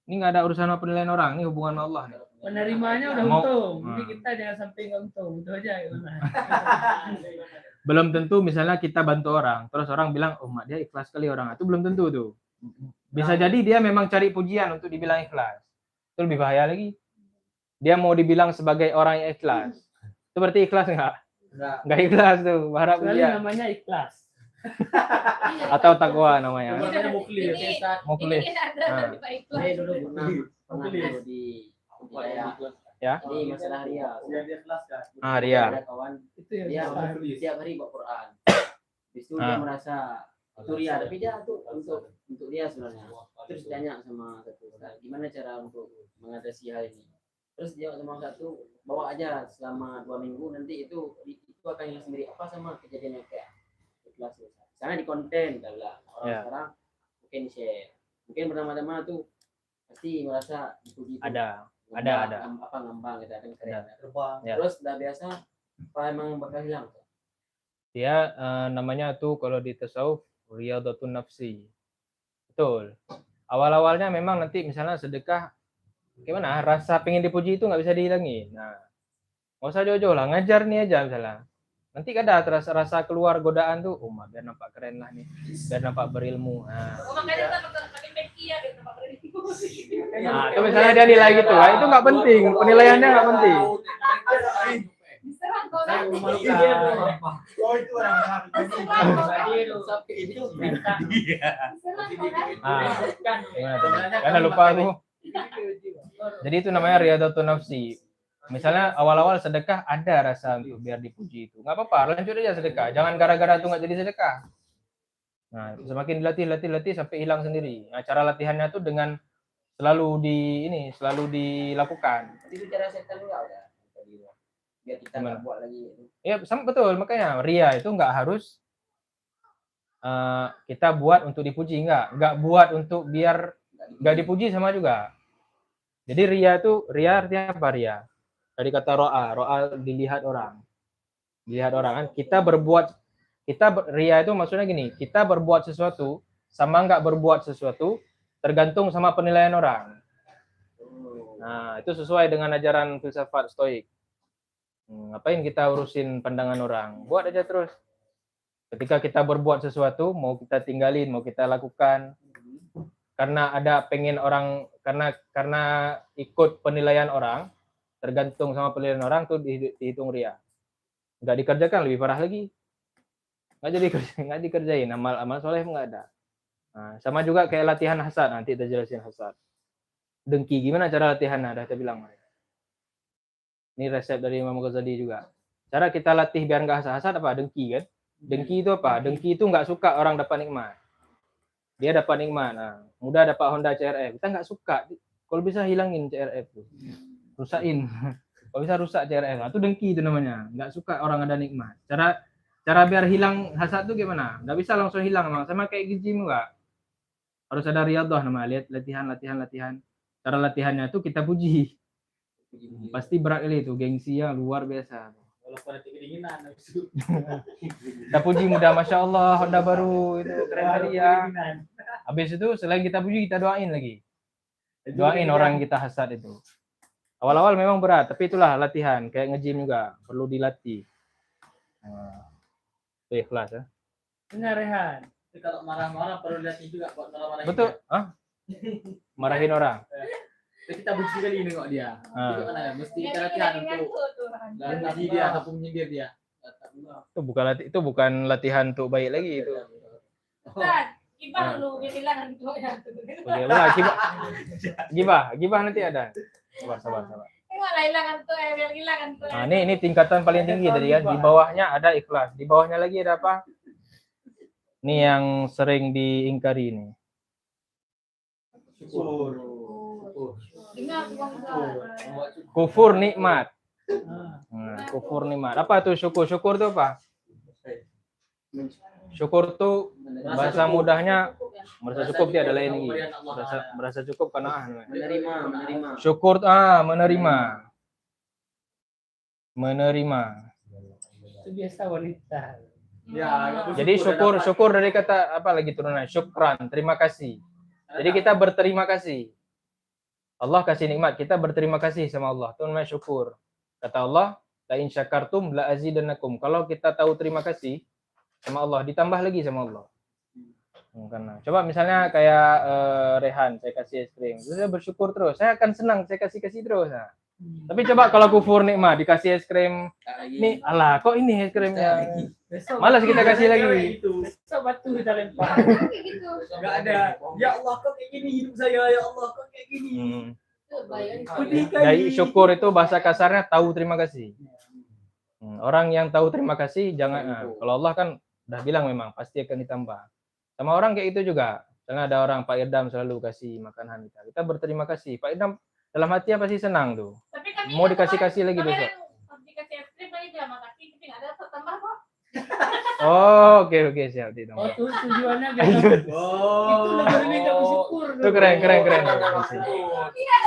Ini nggak ada urusan sama penilaian orang, ini hubungan sama Allah nih. Penerimanya udah Mau- untung. Hmm. Jadi kita jangan sampai nggak untung. Itu aja gimana? Belum tentu misalnya kita bantu orang, terus orang bilang, oh mak dia ikhlas sekali orang, itu belum tentu tuh. Bisa jadi dia memang cari pujian untuk dibilang ikhlas. Itu lebih bahaya lagi. Dia mau dibilang sebagai orang yang ikhlas. Itu berarti ikhlas nggak? Enggak. Nggak ikhlas tuh, berharap Kecuali pujian. namanya ikhlas. Atau takwa namanya. Namanya mukhlis. Mukhlis. ini ada Ah. lebih baik lah. Saya dulu pernah dulu di wilayah. Ya. Jadi masalah ria. Dia ikhlas kan. Ah, ria. Ada kawan Itu yang dia susah. setiap hari bawa Quran. Habis itu Ah. dia merasa itu ria, tapi dia tuh untuk dia sebenarnya. Terus tanya sama satu ustaz, gimana cara untuk mengatasi hal ini? Terus dia sama satu, bawa aja selama 2 minggu, nanti itu akan hilang sendiri. Apa sama kejadian yang kayak ikhlas ya? Sana di konten kalau orang Ya. sekarang mungkin share, mungkin pertama-tama tuh pasti merasa dipuji tuh. Ada. Ngambang gitu kan keren. Terbang. Ya. Terus udah biasa apa emang bakal hilang? Dia namanya tuh kalau di tasawuf riyadhatun nafsi. Betul. Awal-awalnya memang nanti misalnya sedekah gimana? Rasa pengen dipuji itu nggak bisa dihilangin. Nah, nggak usah jauh-jauh lah, ngajar nih aja misalnya. Nanti kan ada rasa keluar godaan tuh, biar nampak keren lah nih, biar nampak berilmu. Nah, Makanya kita pakai beki ya gitu pakai beki. nah itu misalnya dia nilai gitu, nah, itu nggak penting, penilaiannya nggak penting. Diserang kau nanti. Oh itu orang Itu perintah. Diserang kau nanti. Ah, gimana tuh? Karena lupa aku. Jadi itu namanya riyadhatun nafsi. Misalnya awal-awal sedekah ada rasa untuk biar dipuji itu. Nggak apa-apa, lanjut aja sedekah. Jangan gara-gara itu nggak jadi sedekah. Nah, semakin dilatih sampai hilang sendiri. Nah, cara latihannya tuh dengan selalu dilakukan. Itu cara setan enggak udah. Biar kita Gimana? nggak buat lagi itu. Ya, sama betul. Makanya ria itu nggak harus kita buat untuk dipuji, nggak buat untuk biar nggak dipuji sama juga. Jadi ria artinya apa ria? Dari kata ro'a dilihat orang kan. Ria itu maksudnya gini, kita berbuat sesuatu sama nggak berbuat sesuatu tergantung sama penilaian orang. Nah, itu sesuai dengan ajaran filsafat stoik. Ngapain kita urusin pandangan orang? Buat aja terus. Ketika kita berbuat sesuatu, mau kita tinggalin, mau kita lakukan, karena ada pengen orang, karena ikut penilaian orang, tergantung sama penilaian orang tuh dihitung ria. Nggak dikerjakan lebih parah lagi. Nggak dikerjain, amal soleh nggak ada. Nah, sama juga kayak latihan hasad, nanti kita jelasin hasad. Dengki, gimana cara latihannya? Udah kita bilang. Ini resep dari Imam Ghazali juga. Cara kita latih biar nggak hasad apa? Dengki kan? Dengki itu apa? Dengki itu nggak suka orang dapat nikmat. Dia dapat nikmat. Nah, mudah dapat Honda CRF. Kita nggak suka. Kalau bisa hilangin CRF tuh. Rusakin. Kalau bisa rusak CRF. Nah, itu dengki itu namanya. Nggak suka orang ada nikmat. Cara biar hilang hasad tuh gimana? Nggak bisa langsung hilang. Sama kayak gym nggak. Harus ada riyadhah namanya. Lihat latihan. Cara latihannya tuh kita puji. Pasti berat kali itu, gengsi ya luar biasa. Kalau pada kedinginan itu. Kita puji mudah, masya Allah, Honda baru itu keren kali ya. Habis itu selain kita puji kita doain lagi. Doain orang kita hasad itu. Awal-awal memang berat, tapi itulah latihan, kayak nge-gym juga, perlu dilatih. Nah, itu ikhlas ya. Benar Rehan. Tapi kalau marah-marah perlu lihat juga buat marah-marah. Betul. Hah? Marahin orang. Kita benci kali nengok dia. Ah. Itu kan ada. Mesti kita Dia latihan lagi untuk ngantuk tuh. memuji dia ataupun menyindir dia. Itu bukan latihan untuk baik lagi itu. Ustaz, gibah lu biar hilang ngantuknya tuh. Oke, lah gibah nanti ada. Sabar. Tengoklah hilang ngantuknya biar hilang ngantuknya. Nah, ini tingkatan paling tinggi tadi kan. Di bawahnya ada ikhlas. Di bawahnya lagi ada apa? Ini yang sering diingkari ini. Syukur. Dengar tuh Bang Ustaz. Kufur nikmat. Nah, kufur nikmat. Apa tuh syukur? Syukur tuh apa? Syukur tuh bahasa mudahnya merasa cukup dia adalah ini. Merasa cukup karena Menerima. syukur menerima. Itu biasa wanita. Ya, Jadi syukur dari kata apa lagi turunannya? Syukran, terima kasih. Jadi kita berterima kasih. Allah kasih nikmat, kita berterima kasih sama Allah. Itu namanya syukur. Kata Allah, la in syakartum la azidannakum. Kalau kita tahu terima kasih sama Allah, ditambah lagi sama Allah. Karena coba misalnya kayak Rehan, saya kasih es krim, saya bersyukur terus, saya akan senang, saya kasih terus. Nah. Tapi coba kalau kufur nikmat, dikasih es krim, nih, alah kok ini es krimnya, Besok malas kita kasih lagi. besok batu kita lempar. Kayak gitu. Enggak ada. Ya Allah kok kayak gini hidup saya, ya Allah kok kayak gini. Tuh, bayangin. Jadi syukur itu bahasa kasarnya tahu terima kasih. Orang yang tahu terima kasih jangan, kalau Allah kan udah bilang memang pasti akan ditambah. Sama orang kayak itu juga. Misalnya ada orang Pak Idam selalu kasih makanan kita berterima kasih. Pak Idam dalam hati pasti senang tuh. Tapi kami Mau dikasih lagi besok. Habis dikasih es krim lagi bilang makasih, tapi nggak ada tambah kok. Oh, oke siap Oh ditambah. tuh tujuannya biar itu Oh. lebih kita bersyukur. Itu keren. Iya.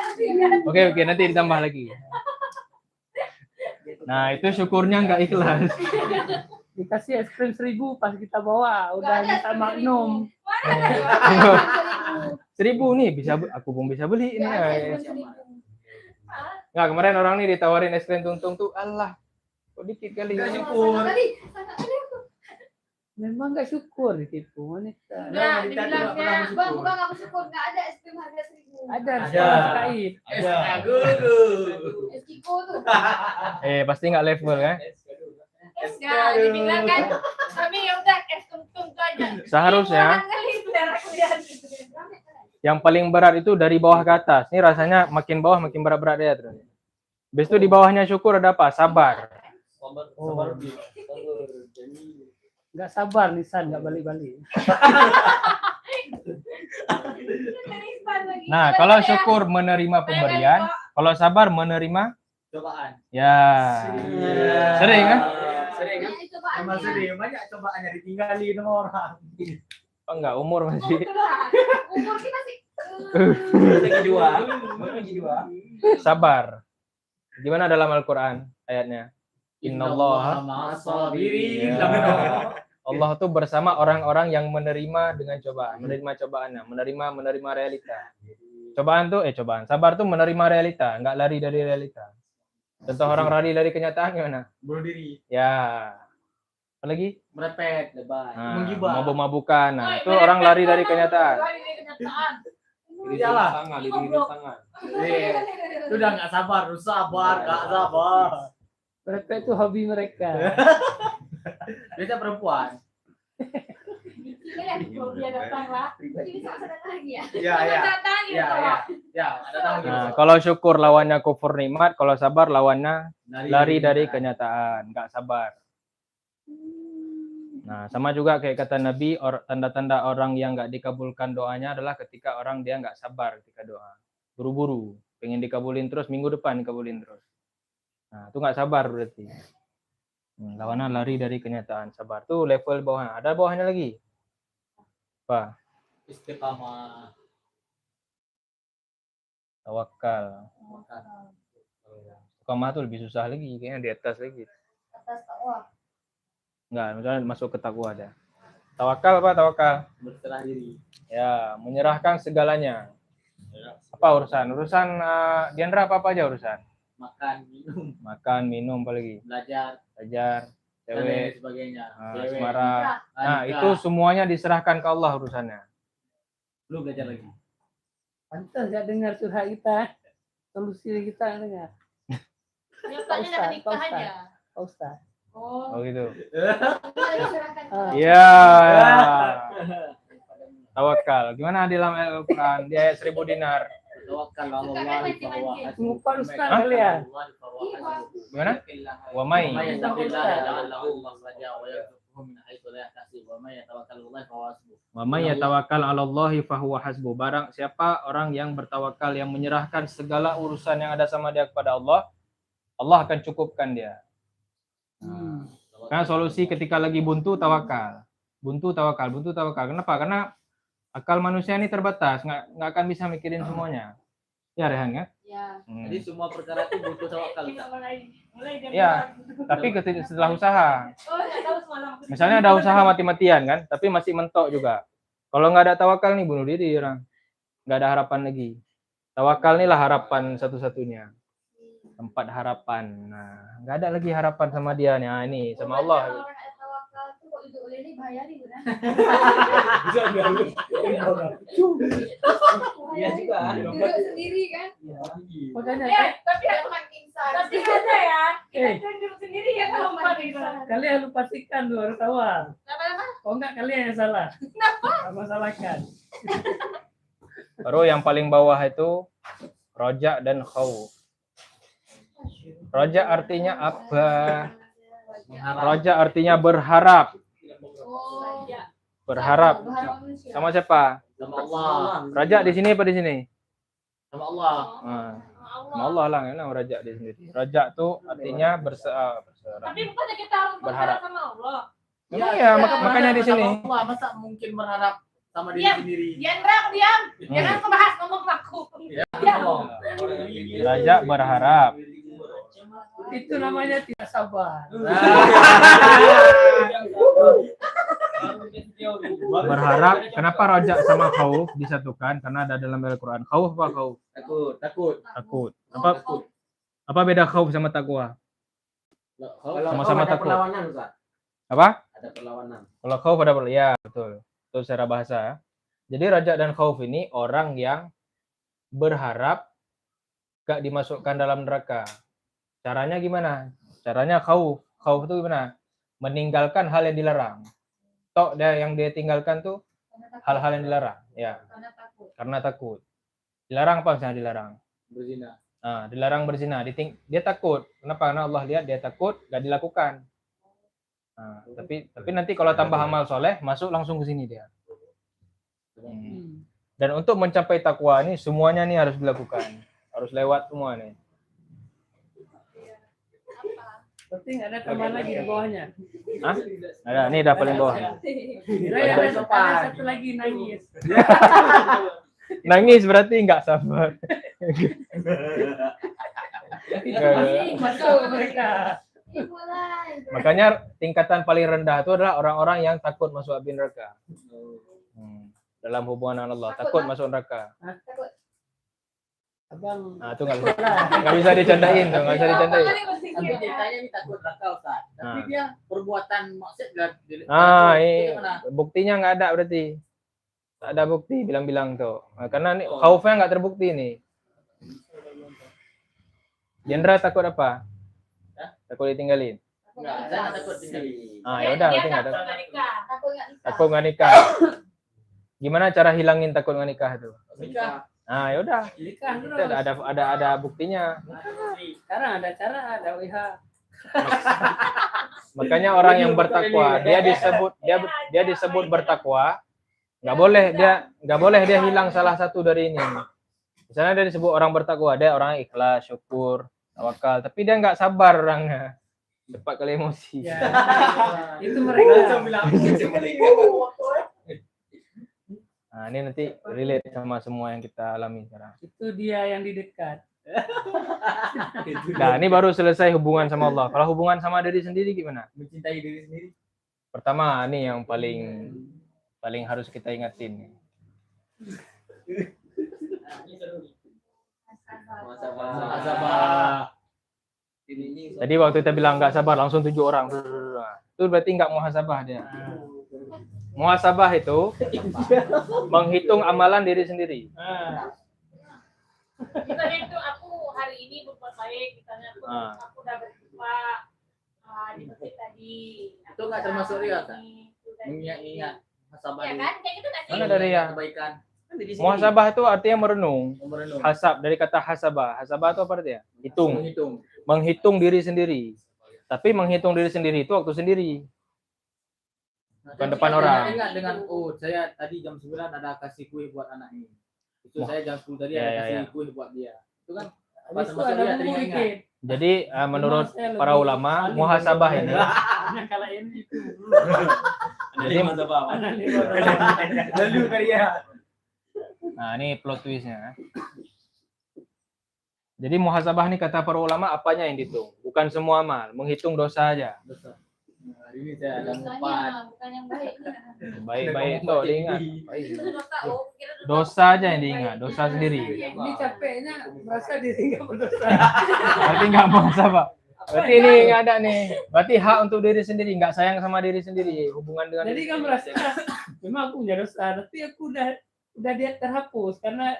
Oke, nanti ditambah lagi. Nah, itu syukurnya nggak ikhlas. Dikasih es krim 1000 pas kita bawa udah Nggak ada minta magnum. Mana ada 1.000 nih aku pun bisa beli ini. Nggak ada Ya. 1.000. Hah? Nggak, kemarin orang nih ditawarin es krim tuntung tuh, Allah, kok dikit kali. Nggak Ya. syukur. Sana kali aku. Memang nggak syukur ditipu wanita. Nah, Wanita tidak dibilangnya, pernah bersyukur. bang aku syukur nggak ada es krim harga 1.000. Ada Ada. sekolah kait. Es Kiko tuh. Pasti nggak level kan? Enggak, dibilang kan kami ya udah es tuntung tuh aja. Seharusnya Orang kali biar aku lihat. yang paling berat itu dari bawah ke atas. Ini rasanya makin bawah makin berat-berat ya terus. Habis itu di bawahnya syukur ada apa? Sabar. Nggak sabar Nisan nggak balik-balik. Nah, kalau syukur menerima pemberian, kalau sabar menerima Cobaan. ya. Sering kan? Sering kan? Emang sering banyak cobaannya ditinggalin sama orang. Oh, enggak, umur masih. Umur kita sih. Lagi dua. Sabar. Gimana dalam Al-Qur'an ayatnya? Innallaha ma'as-sabirin. Ya. Allah tuh bersama orang-orang yang menerima dengan cobaan, menerima cobaannya, menerima realita. Cobaan. Sabar tuh menerima realita, enggak lari dari realita. Contoh orang lari dari kenyataan gimana? Bunuh diri. Ya. Apa lagi? Merepet. Lebay. Nah, Menggibah. mabuk-mabukan. Nah, itu orang lari dari kenyataan. Lari dari kenyataan. Iyalah. Goblok. Itu udah nggak sabar, nggak sabar. Mereka itu hobi mereka. Biasa perempuan. Kalau dia datang lah. Ini sama datang lagi ya. Iya. Datang gitu. Ya, ada tamu gitu. Nah, kalau syukur lawannya kufur nikmat, kalau sabar lawannya lari dari kenyataan, nggak sabar. Nah, sama juga kayak kata Nabi, tanda-tanda orang yang nggak dikabulkan doanya adalah ketika orang dia nggak sabar ketika doa. Buru-buru, pengen dikabulin terus, minggu depan dikabulin terus. Nah, itu nggak sabar berarti. Lawannya lari dari kenyataan, sabar. Tuh level bawahnya. Ada bawahnya lagi. Apa? Istiqamah. Tawakal. Istiqamah tuh lebih susah lagi, kayaknya di atas lagi. Atas takwa. Enggak, misalnya masuk ke takwa ada. Tawakal apa tawakal? Berserah diri. Ya, menyerahkan segalanya. Apa urusan? Urusan Diandra apa aja urusan? Makan, minum, Makan, minum, apa lagi? belajar, Belajar, dan lain cewek, sebagainya. asmara. Nah, nikah. itu semuanya diserahkan ke Allah urusannya. Lu belajar lagi. Pantas nggak dengar curhat kita. Solusi kita dengar. Nyatanya Ustaz, udah nikah Ustaz. aja. Pak Ustaz. Oh, Oh gitu. diserahkan ke Ah. Iya. Tawakal. Gimana di dalam Al-Quran? Di ayat 1000 dinar. Tawakkal 'ala Suka kan Allah mancing-mancing. Muka Ustaz Hah? kalian. Gimana? Wa may Wa may yatawakkal 'ala Allahi fahuwa hasbuh. Barang siapa orang yang bertawakal, yang menyerahkan segala urusan yang ada sama dia kepada Allah, Allah akan cukupkan dia. Karena solusi ketika lagi buntu tawakal. Buntu tawakal, buntu tawakal. Kenapa? Karena akal manusia ini terbatas, nggak akan bisa mikirin semuanya. Ya Rehan ya? Ya. Jadi semua perkara itu butuh tawakal. Mulai dari Ya, tapi setelah usaha. Oh, nggak tahu semalam. Misalnya ada usaha mati-matian kan, tapi masih mentok juga. Kalau nggak ada tawakal nih bunuh diri orang. Nggak ada harapan lagi. Tawakal inilah harapan satu-satunya. Tempat harapan. Nah, nggak ada lagi harapan sama dia nih. Nah, ini sama Allah. Kalau orang ada tawakal tuh kok itu oleh ini bayarin benar. Iya juga. Duduk sendiri kan. Makanya Tapi aku makin instan. Tapi ada ya, Eh. kita duduk sendiri ya kalau Makin mati. instan. kalian lupa pastikan dua orang awal. Kenapa? Oh enggak kalian yang salah. Kenapa? Masalahkan. Baru yang paling bawah itu roja dan khauf. Roja artinya apa? Roja artinya berharap. Oh, Berharap. berharap manusia. Sama siapa? Sama Allah. Raja di sini apa di sini? Sama Allah. Nah, sama Allah lah, yang raja di sendiri. Raja tuh artinya berserah. Tapi bukannya kita harus berharap sama Allah. Memang ya, makanya di sini. Sama Allah, masa mungkin berharap sama diri Diam. sendiri? Diandra, diam. Jangan aku bahas ngomong aku. Diam. Raja berharap. Itu namanya tidak sabar. Berharap. Kenapa raja sama khauf disatukan? Karena ada dalam Al-Quran. Khauf apa khauf? Takut. Takut. Apa beda khauf sama takwa? Sama-sama ada takut. perlawanan, Ustaz. Apa? Ada perlawanan. Kalau khauf ada ya betul. Itu secara bahasa. Jadi raja dan khauf ini orang yang berharap gak dimasukkan dalam neraka. Caranya gimana? Caranya khauf. Khauf itu gimana? Meninggalkan hal yang dilarang. Tok yang dia tinggalkan tuh hal-hal yang dilarang. Ya, Karena takut. karena takut. Dilarang apa misalnya dilarang? Berzina. Nah, dilarang berzina. Dia takut. Kenapa? Karena Allah lihat dia takut, gak dilakukan. Nah, tapi nanti kalau tambah amal soleh, masuk langsung ke sini dia. Dan untuk mencapai takwa ini semuanya nih harus dilakukan. Harus lewat semua nih. Berarti nggak ada teman lagi di bawahnya. Hah? Ada, nih udah paling bawah. Kira ada satu lagi nangis. Nangis berarti nggak sabar. Masuk mereka. Mulai. Makanya tingkatan paling rendah itu adalah orang-orang yang takut masuk api neraka. Dalam hubungan dengan Allah, takut masuk neraka. Takut. Abang. Nah, itu nggak bisa dicandain tuh, nggak bisa dicandain. Tapi ceritanya ini takut nakal, Ustaz. Tapi Nah. dia perbuatan maksiat nggak Nah, gimana? buktinya nggak ada berarti. Tak ada bukti bilang-bilang tuh. Nah, karena nih khaufnya nggak terbukti nih. Diandra takut apa? Takut ditinggalin. Enggak, saya nggak takut tinggal. Ah, ya udah, berarti nggak takut takut. nggak nikah. Takut nggak nikah. Takut nggak nikah. Gimana cara hilangin takut nggak nikah itu? Nikah. Nah, ya udah. Nikah Itu terus. ada buktinya. Sekarang ada cara, ada WH. Makanya orang yang bertakwa, dia disebut bertakwa. Nggak boleh dia hilang salah satu dari ini. Misalnya dia disebut orang bertakwa, dia orang ikhlas, syukur, tawakal, tapi dia nggak sabar orangnya. Cepat kali emosi. Ya. Itu mereka. Nah, ini nanti relate sama semua yang kita alami sekarang. Itu dia yang di dekat. Nah, ini baru selesai hubungan sama Allah. Kalau hubungan sama diri sendiri gimana? Mencintai diri sendiri. Pertama, ini yang paling harus kita ingatin. Muhasabah. Ini Tadi waktu kita bilang nggak sabar langsung 7 orang. Itu berarti nggak muhasabah dia. Muhasabah itu menghitung amalan diri sendiri. Misalnya itu aku hari ini berbuat baik, misalnya aku udah berjumpa di masjid tadi. Itu nggak termasuk riya, kan? Mengingat muhasabah Ya dulu. kan, kayak gitu nggak sih? Mana ada riya? Kebaikan. Kan diri sendiri. Muhasabah itu artinya merenung. Merenung. Hasab dari kata hasabah. Hasabah itu apa artinya? Hitung. Menghitung. Menghitung diri sendiri. Tapi menghitung diri sendiri itu waktu sendiri. Bukan depan orang. Ingat dengan saya tadi jam 9 ada kasih kue buat anak ini. Itu Wah. saya jam 10 tadi Ya, ada ya, kasih ya. kue buat dia. Itu kan Habis itu termasuk ada riya, bumbu teringat. dikit. Jadi menurut Saya lebih para ulama saling muhasabah lebih ini banyak kalau ini itu. jadi Mana nih, Lalu karya. nah ini plot twistnya. Jadi muhasabah ini kata para ulama apanya yang dihitung? Bukan semua amal, menghitung dosa aja. Nah, ini saya ada empat. Dosanya, bukan yang baiknya. Baik-baik itu diingat. Baik. Itu dosa, kira dosa. Dosa aja yang diingat, dosa sendiri. Ini capeknya merasa diri nggak berdosa. Berarti nggak muhasabah. Berarti ini nggak ada nih. Berarti hak untuk diri sendiri, nggak sayang sama diri sendiri. Hubungan dengan Jadi diri kan sendiri. merasa memang aku punya dosa, tapi aku udah dia terhapus karena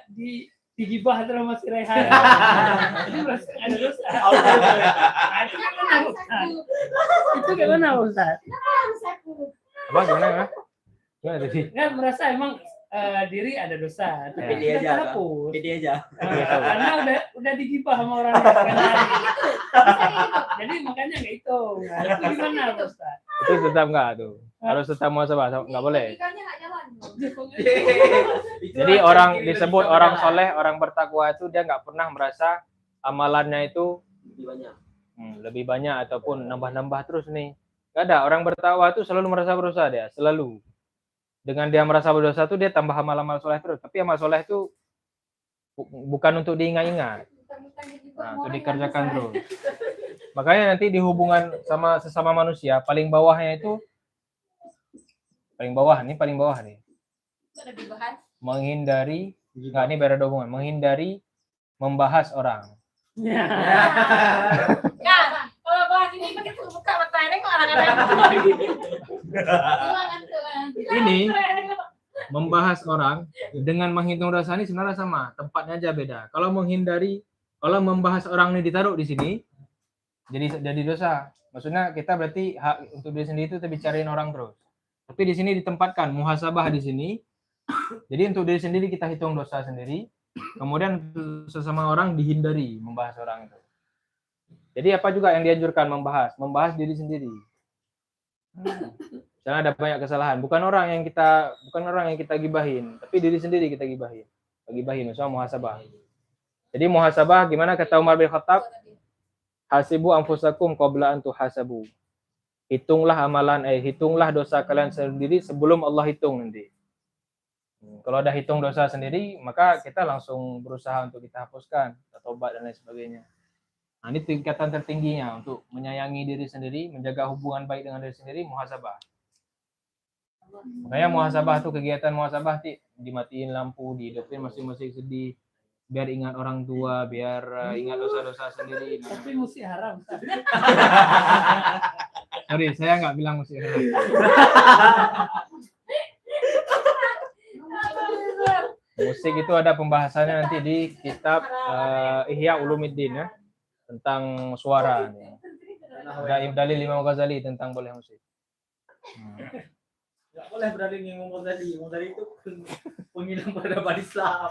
digibah terus masih rehat. Jadi merasa nggak ada dosa. Itu gimana Ustaz? Itu gimana Ustaz? Harus aku. Apa gimana? Gimana tadi? Kan merasa emang diri ada dosa, tapi Ya. dia terhapus. Pede aja. Karena udah digibah sama orang lain. Jadi makanya nggak hitung. Nah, itu gimana Ustaz? Itu tetap nggak tuh. Harus tetap muhasabah, nggak boleh. Logikanya nggak jalan. Jadi orang disebut orang soleh, orang bertakwa itu dia nggak pernah merasa amalannya itu Lebih banyak. lebih banyak ataupun nambah-nambah terus nih. Gak ada, orang bertakwa itu selalu merasa berdosa dia, selalu. Dengan dia merasa berdosa itu dia tambah amal-amal soleh terus. Tapi amal soleh itu bukan untuk diingat-ingat, nah, untuk dikerjakan terus. Makanya nanti di hubungan sama sesama manusia paling bawahnya itu paling bawah nih Itu ada dibahas. menghindari nggak ini beda hubungan menghindari membahas orang. Ya. Ya, kalau bahas ini pakai buka matanya kok orang-orang. Ini membahas orang dengan menghitung dosa ini sebenarnya sama, tempatnya aja beda. Kalau membahas orang ini ditaruh di sini jadi dosa. Maksudnya kita berarti hak untuk diri sendiri itu kita bicarain orang terus. Tapi di sini ditempatkan muhasabah di sini. Jadi untuk diri sendiri kita hitung dosa sendiri. Kemudian sesama orang dihindari membahas orang itu. Jadi apa juga yang dianjurkan membahas diri sendiri. Jangan ada banyak kesalahan. Bukan orang yang kita gibahin, tapi diri sendiri kita gibahin. Maksudnya muhasabah. Jadi muhasabah gimana kata Umar bin Khattab? Hasibu anfusakum qabla an tuhasabu. Hitunglah dosa kalian sendiri sebelum Allah hitung nanti. Kalau ada hitung dosa sendiri, maka kita langsung berusaha untuk kita hapuskan, kita tobat dan lain sebagainya. Nah, ini tingkatan tertingginya untuk menyayangi diri sendiri, menjaga hubungan baik dengan diri sendiri, muhasabah. Makanya muhasabah itu kegiatan muhasabah dimatiin lampu, dihidupin masing-masing sedih, biar ingat orang tua, biar ingat dosa-dosa sendiri. Tapi mesti haram. Ustaz. Sorry, saya nggak bilang mesti haram. Musik itu ada pembahasannya nanti di kitab Ihya Ulumuddin ya, tentang suara. Ada dalil Imam Ghazali tentang boleh musik. Nggak boleh berani ngomong tadi. Ngomong tadi itu penghilang peradaban Islam.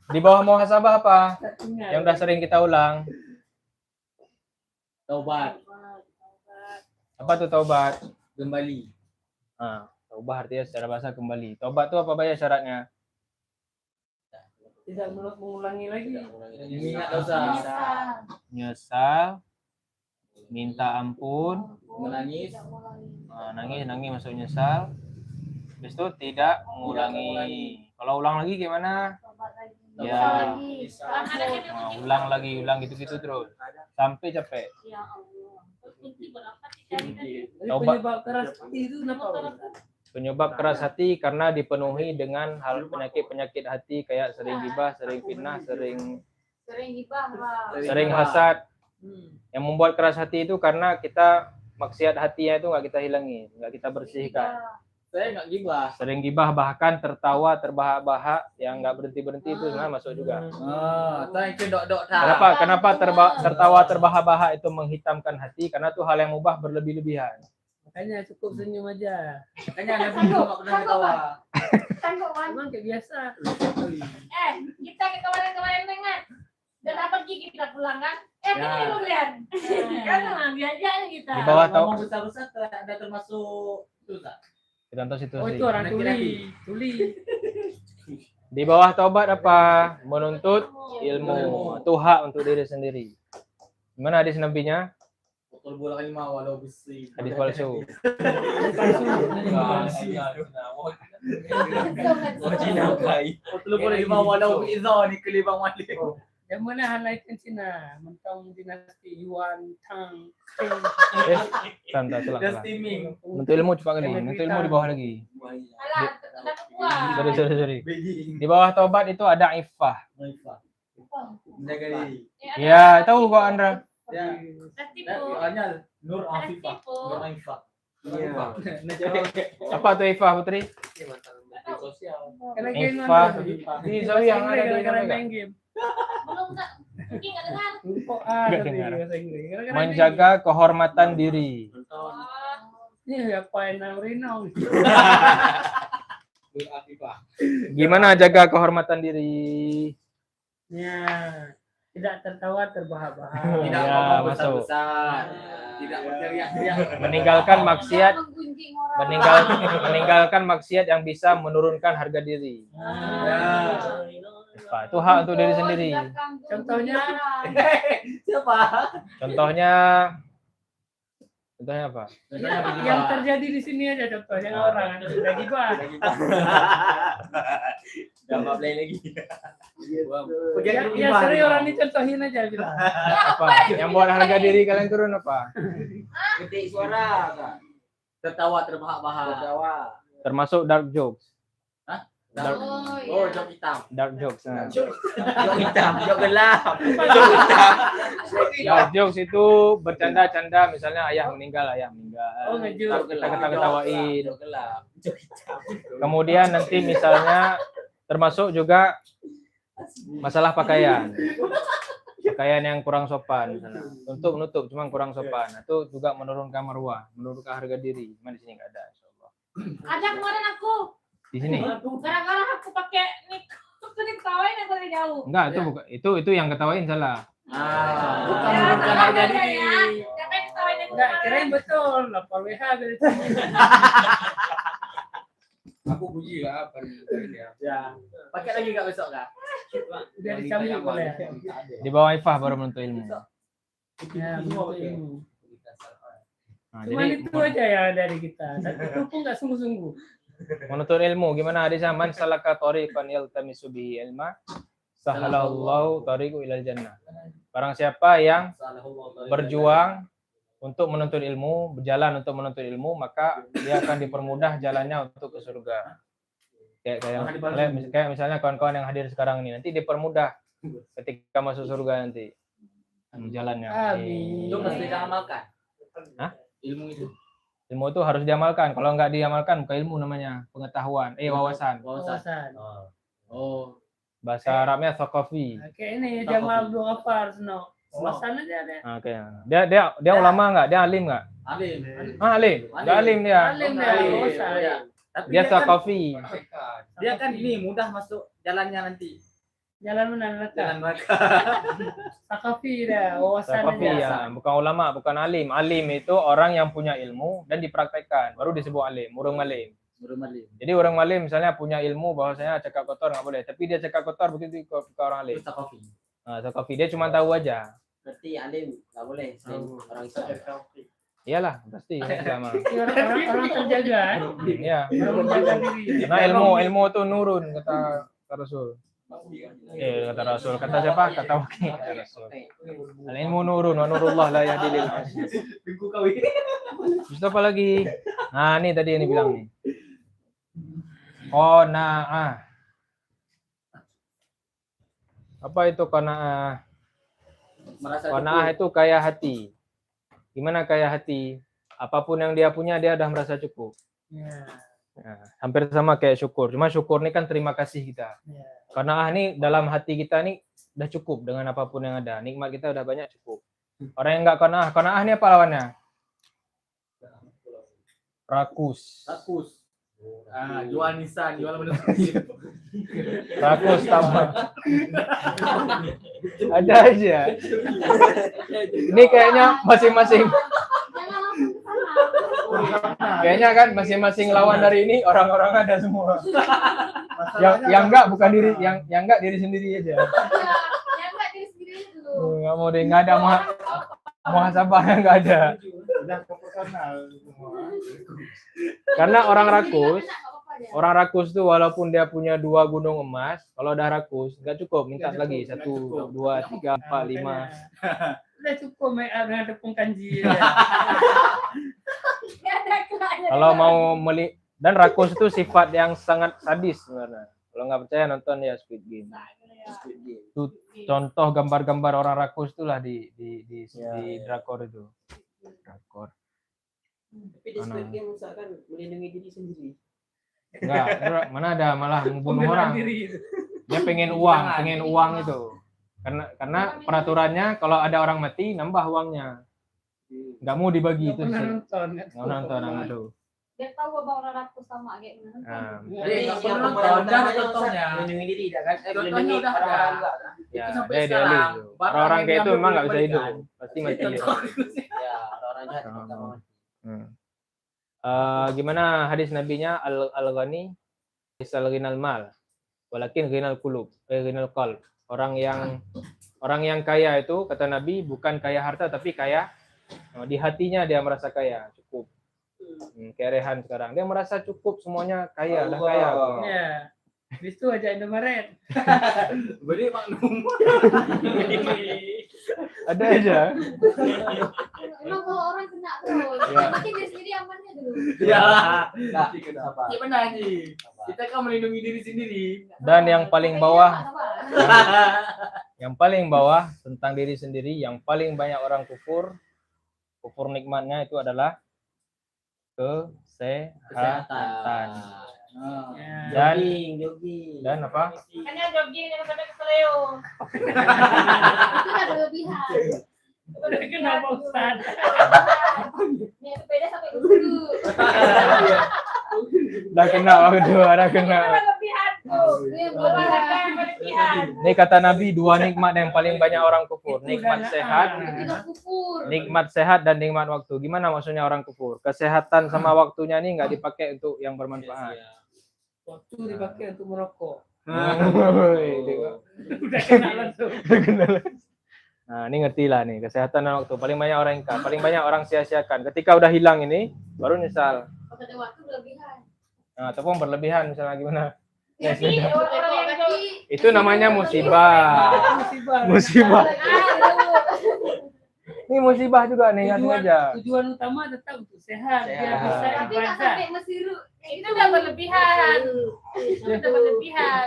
Di bawah muhasabah apa? Ingat. Yang udah sering kita ulang. Taubat Apa tuh taubat? kembali. Taubat artinya secara bahasa kembali. Taubat itu apa banyak syaratnya? Tidak mengulangi lagi. Mengingat dosa. Nyesal, minta ampun, Menangis. nangis masuk nyesal. Habis itu tidak mengulangi. Kalau ulang lagi gimana? Ya, ulang lagi, gitu-gitu terus. Sampai capek. Ya Allah. Kunci berapa sih? Jadi Taubat. penyebab keras hati itu kenapa? Ustaz? Penyebab keras hati karena dipenuhi dengan hal penyakit hati kayak sering gibah, sering fitnah, sering Sering gibah lah. sering hasad. Yang membuat keras hati itu karena kita maksiat hatinya itu nggak kita hilangin, nggak kita bersihkan. Saya nggak gibah. Sering gibah, bahkan tertawa terbahak-bahak yang nggak berhenti-berhenti itu sebenarnya masuk juga. Saya itu dok Kenapa tertawa terbahak-bahak itu menghitamkan hati? Karena itu hal yang mubah berlebih-lebihan. Makanya cukup senyum aja. Makanya Nabi juga nggak pernah ketawa. Tangguh kan? Emang kayak biasa. Kita kemarin dengar. Dan apa pergi kita pulang kan? Kita Ya. di pembelian. Kan biasanya kita. Di bawah tahu Ngomong besar-besar ada termasuk itu tak? kita tonton situ. Oh itu orang tuli. Di bawah taubat apa? Menuntut ilmu. Itu hak untuk diri sendiri. Gimana hadis nabinya? Pukul bola 5 walau besi. Hadis palsu. Pukul bola 5 walau izah ni kelibang wali. Yang mana halaikan Cina? Mentang dinasti Yuan Tang. Santai salah. Just steaming. Menuntut ilmu cepat kali. Menuntut ilmu di bawah lagi. Alah, dah keluar. Sorry. Di bawah taubat itu ada iffah. Menjaga diri. Ya, tahu kok Andra. Ya. Dah tipu. Anyal Nur Dah Afifah. tipu. Nur Afifah. Apa tuh iffah, Putri? Karena game Iffah. mana? Di Zawi yang ada di Gara-gara Indonesia. main game. Belum tak. Mungkin nggak dengar. Kok Nggak tadi dengar. bahasa Inggris. Gara-gara main Menjaga kehormatan diri. Oh, game. Ini apa yang Rino? Nur Afifah. Gimana jaga kehormatan diri? Ya, tidak tertawa terbahak-bahak. Tidak Ya, ngomong masuk. besar-besar. Tidak berteriak-teriak. Meninggalkan maksiat, menggunjing orang. meninggalkan maksiat yang bisa menurunkan harga diri. Iffah. Itu hak untuk diri sendiri. Contohnya? Siapa? Contohnya apa? Yang terjadi di sini aja contohnya orang sudah gibah. Dapat play lagi. Ya sering orang ini contohin aja bilang. Apa? Yang buat harga diri kalian turun apa? Ketik suara Kak. Tertawa terbahak-bahak. Tertawa. Termasuk dark jokes. Dark, Oh, Oh, iya. jok hitam. dark jokes. Nah. Jok hitam, jok gelap. Dark jokes itu bercanda-canda, misalnya ayah meninggal. Oh, ngejuk. Kita ketawain. Jok gelap. Jok hitam. Kemudian nanti misalnya termasuk juga masalah pakaian. Pakaian yang kurang sopan misalnya. Untuk menutup cuma kurang sopan. Itu juga menurunkan marwah, menurunkan harga diri. Cuma di sini nggak ada, insyaallah. Ada kemarin aku. Di sini. Gara-gara aku pakai nik. Aku diketawain aku dari jauh. Enggak, itu yang ketawain salah. Bukan Ya, menurunkan harga ya, diri. ya. Siapa yang ketawain aku Enggak, kemarin? kirain betul. Lapor WH dari sini. Aku puji lah apa nih. Ya. Pakai lagi enggak besok Kak? Udah dicambuk boleh. Di bawah ifah baru menuntut ilmu. Ya, betul ilmu. Nah, Cuma jadi itu aja yang dari kita. Itu pun nggak sungguh-sungguh. menuntut ilmu gimana hadisnya? Man salaka tariqan yaltamisu bihi ilma sahalallahu tariqu ilal jannah. Barang siapa yang berjuang untuk menuntut ilmu, berjalan untuk menuntut ilmu, maka dia akan dipermudah jalannya untuk ke surga. Kayak misalnya kawan-kawan yang hadir sekarang ini, nanti dipermudah ketika masuk surga nanti jalannya. Amin. Itu mesti diamalkan. Hah? Ilmu itu. Ilmu itu harus diamalkan. Kalau nggak diamalkan, bukan ilmu namanya, pengetahuan, wawasan. Wawasan. Oh. Bahasa Arabnya thaqafi. Kayak ini Jamal Abdul Ghaffar Seno. Wawasan aja deh. Oke. Dia ulama nggak? Dia alim nggak? Alim. Alim. Dia alim dia. Alim deh, wawasan. Ya. Tapi Dia kan, thaqafi. dia kan ini mudah masuk jalannya nanti. Jalan mana Jalan letak? neraka. Sakafi deh, wawasan Thaqafi aja. ya, bukan ulama, bukan alim. Alim itu orang yang punya ilmu dan dipraktekkan, baru disebut alim, urang alim. Belum alim. Jadi orang alim misalnya punya ilmu bahwasanya cakap kotor nggak boleh, tapi dia cakap kotor begitu ke orang alim. Itu kopi. Nah, thaqafi dia cuma tahu aja. Berarti alim nggak boleh selain orang Islam. Iyalah, pasti sama. Ini orang terjaga. Iya. Orang menjaga diri. Karena ilmu itu nurun kata Rasul. Kata Rasul. Kata siapa? Kata Wakil. Kata Rasul. Al ilmu nurun wa nurullah la yahdi lil hasyi. Tunggu kawin. Terus apa lagi? Nah, ini tadi yang dibilang nih. Qanaah. Apa itu qanaah? Merasa Qanaah itu kaya hati. Gimana kaya hati? Apapun yang dia punya dia udah merasa cukup. Ya. Nah, hampir sama kayak syukur. Cuma syukur ini kan terima kasih kita. Ya. Qanaah ini dalam hati kita nih udah cukup dengan apapun yang ada. Nikmat kita udah banyak cukup. Orang yang enggak qanaah, qanaah ini apa lawannya? Rakus. Rakus. Jual nisan, jual menusuk. Rakus tambah. Ada aja. Ini kayaknya masing-masing. Jangan langsung ke sana. Kayaknya kan masing-masing lawan dari ini orang-orang ada semua. Yang enggak bukan diri, yang enggak diri sendiri aja. Ya, yang enggak diri sendiri dulu. Enggak mau deh, enggak ada muhasabah yang enggak ada. Udah proporsional semua. Karena orang rakus tuh walaupun dia punya 2 gunung emas, kalau udah rakus nggak cukup, minta lagi 1, 2, 3, 4, 5. Udah cukup dengan tepung kanji. Kalau mau dan rakus itu sifat yang sangat sadis sebenarnya. Kalau nggak percaya nonton ya Squid Game. Itu contoh gambar-gambar orang rakus itulah di drakor itu. Drakor. Tapi di Squid Game misalkan melindungi diri sendiri. Enggak, mana ada malah membunuh orang. Diri. Dia pengen uang itu. Karena peraturannya kalau ada orang mati nambah uangnya. Nggak mau dibagi itu. Nggak Mau nonton itu. Dia tahu bahwa orang rakus sama kayak gimana. Nah, Jadi nggak perlu nonton, dah contohnya. Melindungi diri tidak kan? Contohnya Melindungi udah ada. orang-orang juga kan? ya, Itu sampai dia sekarang, idealis. barang Orang-orang yang kayak itu diambil memang nggak bisa hidup. dikembalikan. Pasti mati dia. Ya, orang jahat Oh. pertama. Gimana hadis nabinya al-ghani isal ghinal mal walakin ghinal qulub ghinal qalb. Orang yang kaya itu kata Nabi bukan kaya harta tapi kaya di hatinya, dia merasa kaya, cukup. Kayak Rehan sekarang dia merasa cukup, semuanya kaya, udah kaya. Ya. Habis itu aja Indomaret. Berarti maklum. Ada aja. Emang kalau orang kena terus, Ya. mungkin diri sendiri amannya dulu. Ya. Enggak, kenapa? Iya benar sih. Kita kan melindungi diri sendiri. Dan yang paling bawah, Sabar. yang paling bawah tentang diri sendiri, yang paling banyak orang kufur nikmatnya itu adalah kesehatan. Ya. Jogging. Dan apa? Hanya jogging daripada keseleo. Itu kan berlebihan. Udah kenapa Ustaz? Naik sepeda sampai ke dulu. Udah kena waktu dua, udah kena. Berlebihan tuh. Berlebihan. Ini kata Nabi, 2 nikmat yang paling banyak orang kufur. Nikmat sehat, Tidak kufur. nikmat sehat dan nikmat waktu. Gimana maksudnya orang kufur? Kesehatan sama waktunya ini nggak dipakai untuk yang bermanfaat. Waktu dipakai untuk merokok. Udah Udah kena langsung. kena. Nah, ini ngerti lah nih, kesehatan dan waktu. Paling banyak orang ingkar, paling banyak orang sia-siakan. Ketika udah hilang ini, baru nyesal. Kalau ada waktu berlebihan. Nah, ataupun berlebihan misalnya gimana? Jadi orang yang jogging Itu namanya musibah. Musibah. Ini musibah juga nih, ingat aja. Tujuan utama tetap untuk sehat, biar Sehat. bisa Tapi nggak ibadah. sampai mesiru. itu udah berlebihan. Itu udah berlebihan.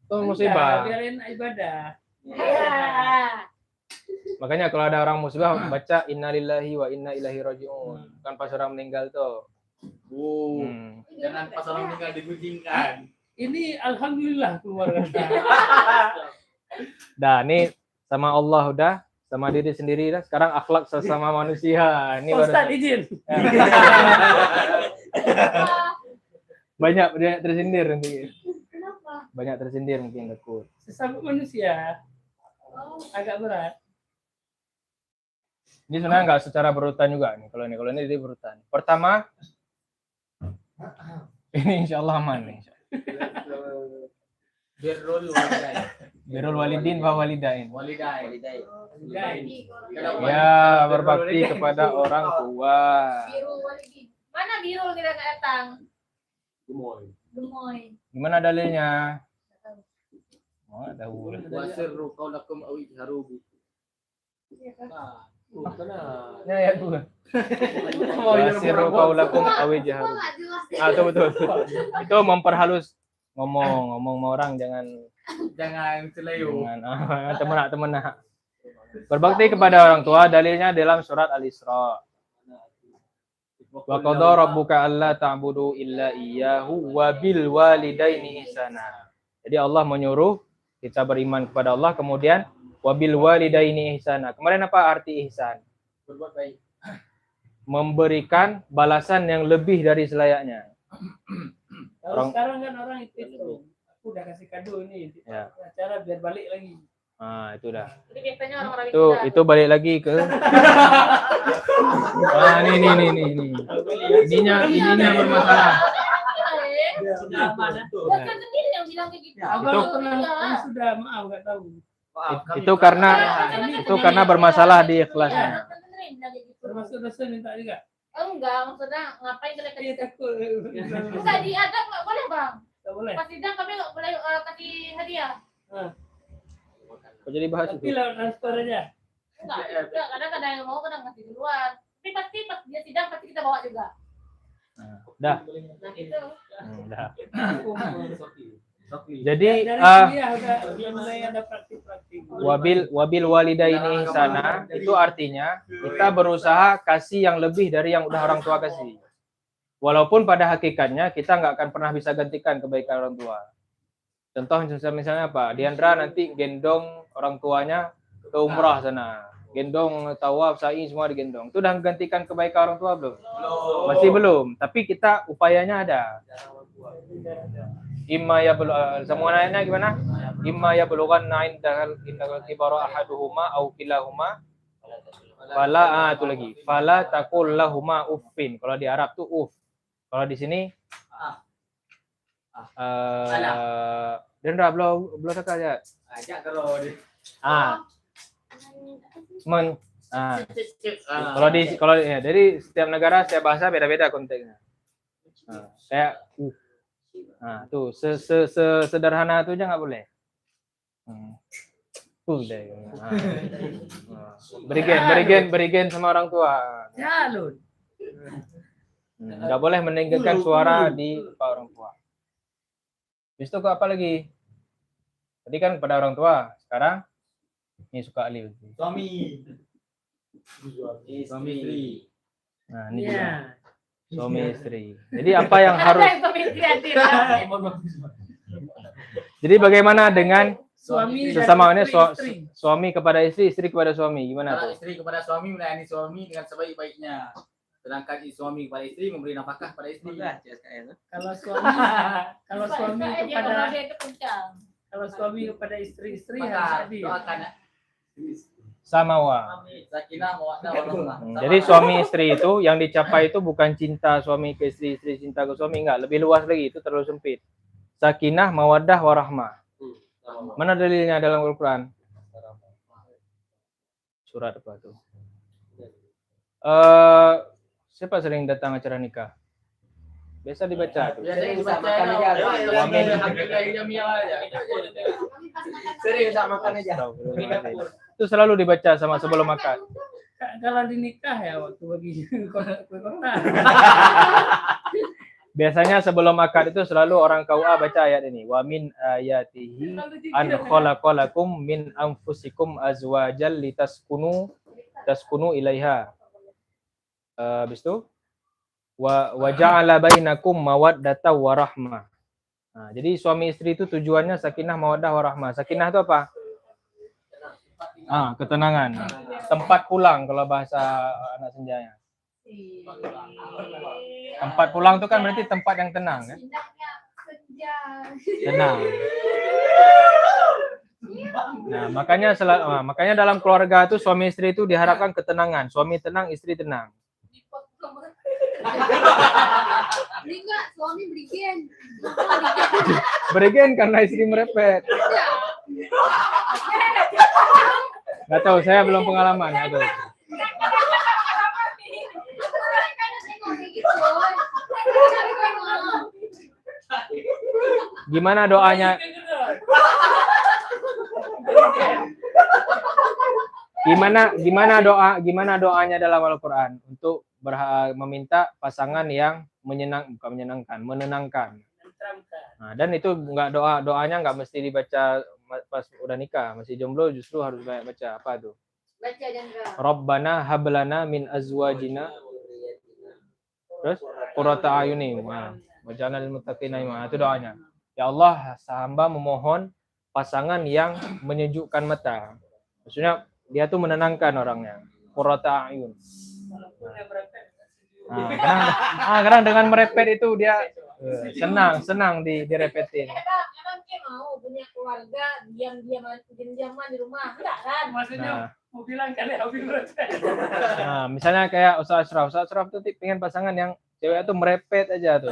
Itu musibah. Biar enak ibadah. Ya. Makanya kalau ada orang musibah baca innalillahi wa inna ilaihi rajiun. Kan pas orang meninggal tuh. Jangan pas orang meninggal diguncingkan. Ini alhamdulillah keluarga saya. Dah, ini sama Allah udah, sama diri sendiri dah. Sekarang akhlak sesama manusia. Ini baru Ustaz izin. banyak tersindir nanti. Kenapa? Banyak tersindir mungkin takut. Sesama manusia Oh, agak berat. Ini sebenarnya nggak secara berurutan juga nih. Kalau ini jadi berurutan. Pertama, ini insya Allah aman nih. Birrul walidain. Birrul walidin wa walidain. Walidain. lagi kalau Ya, berbakti kepada orang tua. biru walidi. Mana birul kita nggak datang? Gemoy. Gimana dalilnya? Oh, ada huruf. Wasirru qaulakum aw ijharu bi. Ya, ya tuh. Wasiru qaulakum aw Gua ijharu. nggak jelas. Ah, betul. Itu memperhalus ngomong sama orang jangan Celayu. temenak. Berbakti kepada orang tua dalilnya dalam surat Al-Isra. Wa qadara rabbuka alla ta'budu illa iyyahu wa bil walidaini ihsana. Jadi Allah menyuruh kita beriman kepada Allah, kemudian wa bil walidaini ihsana. Kemarin apa arti ihsan? Berbuat baik. Memberikan balasan yang lebih dari selayaknya. Kalau sekarang kan orang itu aku udah kasih kado nih, Ya. cara biar balik lagi. Ah, itu dah. Jadi biasanya orang-orang Itu balik lagi ke ini. Ininya bermasalah. Bukan sendiri yang bilang kayak gitu. Abang sudah maaf nggak tahu. Itu karena bermasalah di ikhlasnya. Termasuk dosa minta juga. Enggak, maksudnya ngapain kalian Iya kasih? takut. Enggak diadab nggak boleh bang. Nggak boleh. Pas sidang kami nggak boleh kasih hadiah. Kok jadi bahas Tapi itu? lewat transfer aja. Enggak, kadang-kadang yang mau kadang kasih duluan. Tapi pasti pas dia sidang pasti kita bawa juga. Dah. Nah gitu. Dah. Sofi. Jadi Dari kuliah udah mulai ada praktik-praktik. wabil walidaini ihsana itu artinya kita berusaha kasih yang lebih dari yang udah orang tua kasih. Walaupun pada hakikatnya kita nggak akan pernah bisa gantikan kebaikan orang tua. Contoh misalnya apa? Diandra nanti gendong orang tuanya ke umrah sana. Gendong tawaf, sa'i semua digendong. Itu udah menggantikan kebaikan orang tua belum? Masih belum. Tapi kita upayanya ada. Imma ya semuanya gimana? Imma ya bulughanna indal kibara ahaduhuma au kilahuma fala itu lagi. Fala taqul lahuma uffin. Kalau di Arab tuh uff. Kalau di sini Dendra belum tak aja. Ajak kalau di Kalau ya, dari setiap negara setiap bahasa beda-beda konteksnya. Kayak tuh sederhana itu aja nggak boleh. Deh. Berigen sama orang tua. Jalur. Nggak boleh meninggikan suara di depan orang tua. Habis itu ke apa lagi? Tadi kan kepada orang tua, sekarang ini suka alif. suami. Suami istri. Nah, ini juga Iya. suami istri. Jadi apa yang harus? Jadi bagaimana dengan Suami sesama dan ini istri. suami kepada istri, istri kepada suami? Gimana Kalau tuh? istri kepada suami melayani suami dengan sebaik-baiknya. Sedangkan suami kepada istri memberi nafkah pada istri. Kalau suami kepada Dia itu kencang. kalau suami kepada istri harus Maka adil. doakan ya. Samawa. Sakinah mawaddah warahmah. Jadi suami istri itu yang dicapai itu bukan cinta suami ke istri, istri cinta ke suami, enggak, lebih luas lagi, itu terlalu sempit. Sakinah, mawaddah, warahmah. Mana dalilnya dalam Al-Qur'an? Surat apa tuh? Siapa sering datang acara nikah? Biasa dibaca tuh. Biasanya Bisa dibaca makan aja. Suami aja. Sering tak makan aja. Itu selalu dibaca sama sebelum makan. Kalau di nikah ya waktu bagi kota. Biasanya sebelum akad itu selalu orang KUA baca ayat ini. Wa min ayatihi an khalaqalakum min anfusikum azwajal litaskunu ilaiha. Habis itu wa ja'ala bainakum mawaddatan wa rahmah. Nah, jadi suami istri itu tujuannya sakinah, mawaddah, warahmah. Sakinah itu apa? Ketenangan. Tempat pulang kalau bahasa anak senjanya. Tempat pulang itu kan berarti tempat yang tenang kan? Tenang. Nah, makanya dalam keluarga itu suami istri itu diharapkan ketenangan. Suami tenang, istri tenang. Ini enggak, suami berikan. Berigen karena istri merepet. Nggak tahu, saya belum pengalaman. Nggak tahu. Gimana doanya? Gimana doanya dalam Al-Qur'an untuk meminta pasangan yang menenangkan. Menenteramkan. Nah, dan itu nggak doanya nggak mesti dibaca pas udah nikah, masih jomblo justru harus baca apa tuh? Baca Jandra. Rabbana hablana min azwajina terus qurrata ayunin. Nah, waj'alna lil muttaqina imama. Itu doanya. Ya Allah, hamba memohon pasangan yang menyejukkan mata. Maksudnya dia tuh menenangkan orangnya. Qurrata ayun. Kadang dengan merepet itu dia senang direpetin. Emang dia mau punya keluarga diam-diaman di rumah, enggak kan? Maksudnya mau bilang kali hobi merepet. Nah, misalnya kayak Ustaz Ashraf tuh pengen pasangan yang cewek itu merepet aja tuh.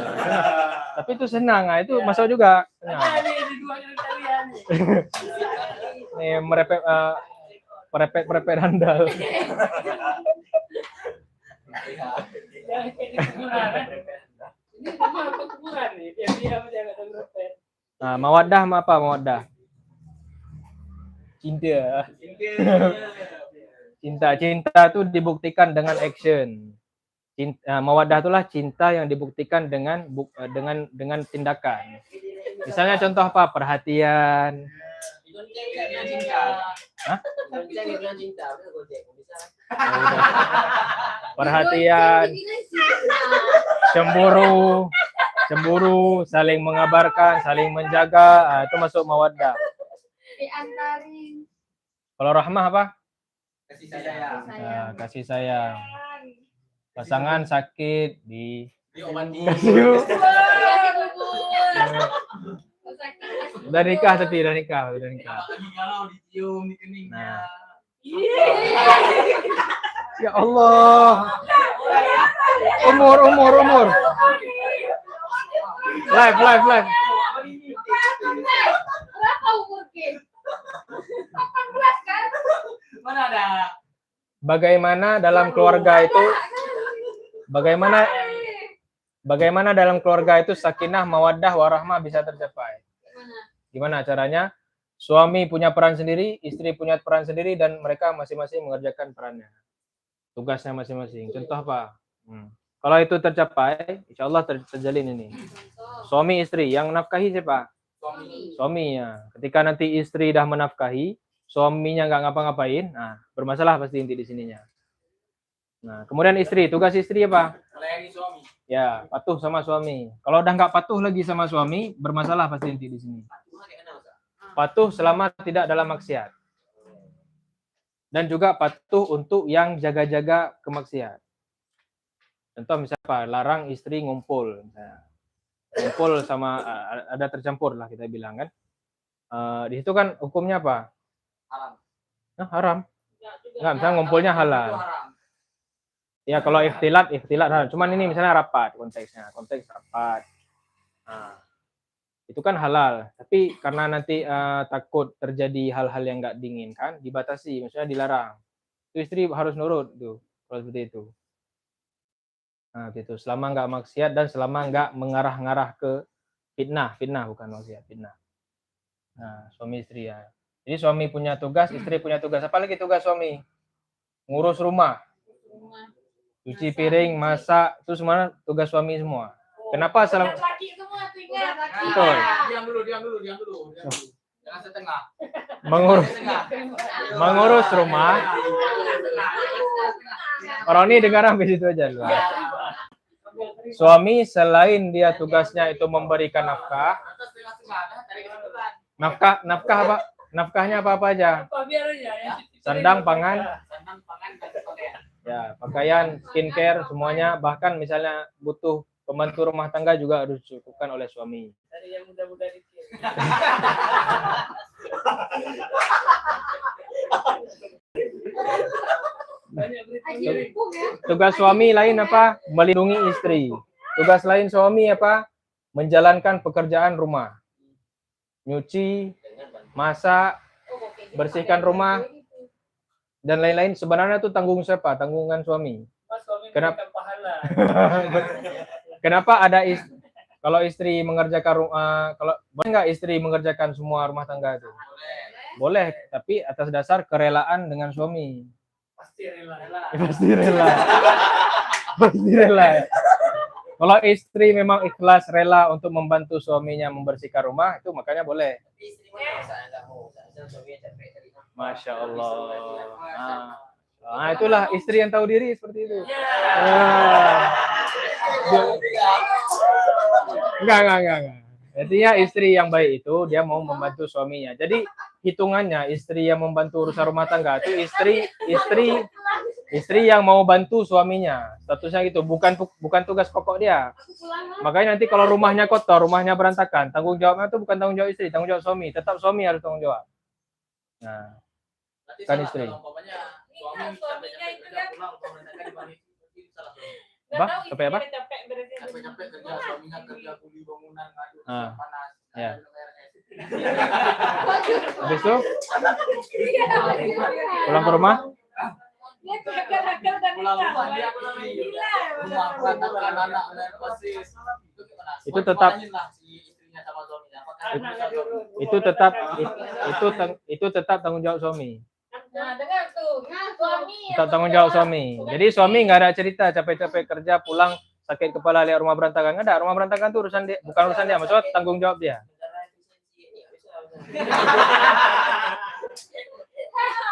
Tapi itu senang, nah itu masuk juga. Senang. Ada di dua kalian nih. Nih merepet handal. Yang kayak di kuburan. Ini sama apa kuburan nih? Dia menjaga dan merepet. Nah, mawaddah apa mawaddah? Cinta itu dibuktikan dengan action. Mawaddah itulah cinta yang dibuktikan dengan tindakan. Misalnya contoh apa? Perhatian. Hah? Perhatian, cemburu, saling mengabarkan, saling menjaga, itu masuk mawaddah. Diantarin. Kalau rahmah apa? Kasih sayang. Kasih sayang. Pasangan sakit Diobati. kasih. Kasih bubur. Udah nikah. Lagi galau dicium di keningnya. Ya Allah. Umur. Live. Berapa umur Ki? 18 kan? Mana ada? Bagaimana dalam keluarga itu sakinah, mawaddah, warahmah bisa tercapai? Gimana caranya? Suami punya peran sendiri, istri punya peran sendiri, dan mereka masing-masing mengerjakan perannya. Tugasnya masing-masing. Contoh apa? Kalau itu tercapai, insya Allah terjalin ini. Suami istri, yang nafkahi siapa? Suaminya. Ketika nanti istri dah menafkahi, suaminya nggak ngapa-ngapain, nah bermasalah pasti inti di sininya. Nah, kemudian istri, tugas istri apa? Melayani suami. Ya, patuh sama suami. Kalau udah nggak patuh lagi sama suami, bermasalah pasti inti di sini. Patuh selama tidak dalam maksiat. Dan juga patuh untuk yang jaga-jaga kemaksiat. Contoh misalnya apa? Larang istri ngumpul. Ngumpul sama ada tercampur lah kita bilang kan. Di situ kan hukumnya apa? Haram. Nah, haram. Enggak, misalnya ngumpulnya halal. Haram. Ya kalau ikhtilat halal. Cuman ini misalnya rapat konteksnya, konteks rapat. Nah, itu kan halal. Tapi karena nanti takut terjadi hal-hal yang nggak diinginkan, dibatasi, maksudnya dilarang. Itu istri harus nurut tuh, kalau seperti itu. Nah, gitu. Selama nggak maksiat dan selama nggak mengarah-ngarah ke fitnah bukan maksiat, fitnah. Nah, suami istri ya. Jadi suami punya tugas, istri punya tugas. Apalagi tugas suami? Ngurus rumah. Cuci piring, masak, itu semua tugas suami semua. Kenapa Laki semua tinggal. Betul. Diam dulu. Jangan setengah. Mengurus rumah. Orang ini dengar sampai situ aja lu. Suami selain dia tugasnya itu memberikan nafkah. Nafkah apa? Nafkahnya apa aja? Sandang, pangan, ya, pakaian, skincare, semuanya. Bahkan misalnya butuh pembantu rumah tangga juga harus dicukupkan oleh suami. Dari yang muda-muda dikit. Tugas suami lain apa? Melindungi istri. Tugas lain suami apa? Menjalankan pekerjaan rumah. Nyuci, masak, bersihkan rumah, dan lain-lain. Sebenarnya itu tanggung siapa? Tanggungan suami. Kenapa? Kenapa ada kalau istri mengerjakan kalau boleh nggak istri mengerjakan semua rumah tangga itu? Boleh, tapi atas dasar kerelaan dengan suami. Pasti rela. Pasti rela. Kalau istri memang ikhlas rela untuk membantu suaminya membersihkan rumah, itu makanya boleh. Tapi istri mana masa nggak mau, misalnya suaminya capek dari kantor. Masya Allah. Itulah istri yang tahu diri seperti itu. Enggak. Artinya istri yang baik itu dia mau membantu suaminya. Jadi hitungannya istri yang membantu urusan rumah tangga itu istri yang mau bantu suaminya. Statusnya gitu, bukan tugas pokok dia. Makanya nanti kalau rumahnya kotor, rumahnya berantakan, tanggung jawabnya itu bukan tanggung jawab istri, tanggung jawab suami. Tetap suami harus tanggung jawab. Nah, Berarti kan salah istri. kalau umpamanya suami Suaminya capek-capek itu kerja kan pulang berantakan di balik itu salah suami. Nggak Apa? tahu Capek apa? istrinya capek beresin rumah. Capek-capek kerja suaminya kerja kuli bangunan ngadu Ah. panas. Ya. ada RS. Habis itu pulang ke rumah, Dia gagal dan Pulang nikah. rumah dia Gila. rumah berantakan anak dan basis itu gimana? Itu Semua tetap- ditanyain lah si istrinya sama suaminya. Apakah Anak bisa nggak suami? dulu. itu tetap tanggung jawab suami. Nah, dengar tuh. Suami yang Tetap tanggung jawab suami. Jadi suami nggak ada cerita capek-capek kerja pulang sakit kepala lihat rumah berantakan. Nggak ada, rumah berantakan itu urusan dia, bukan urusan dia, maksudnya tanggung jawab dia. Negara efisiensi ini nggak bisa.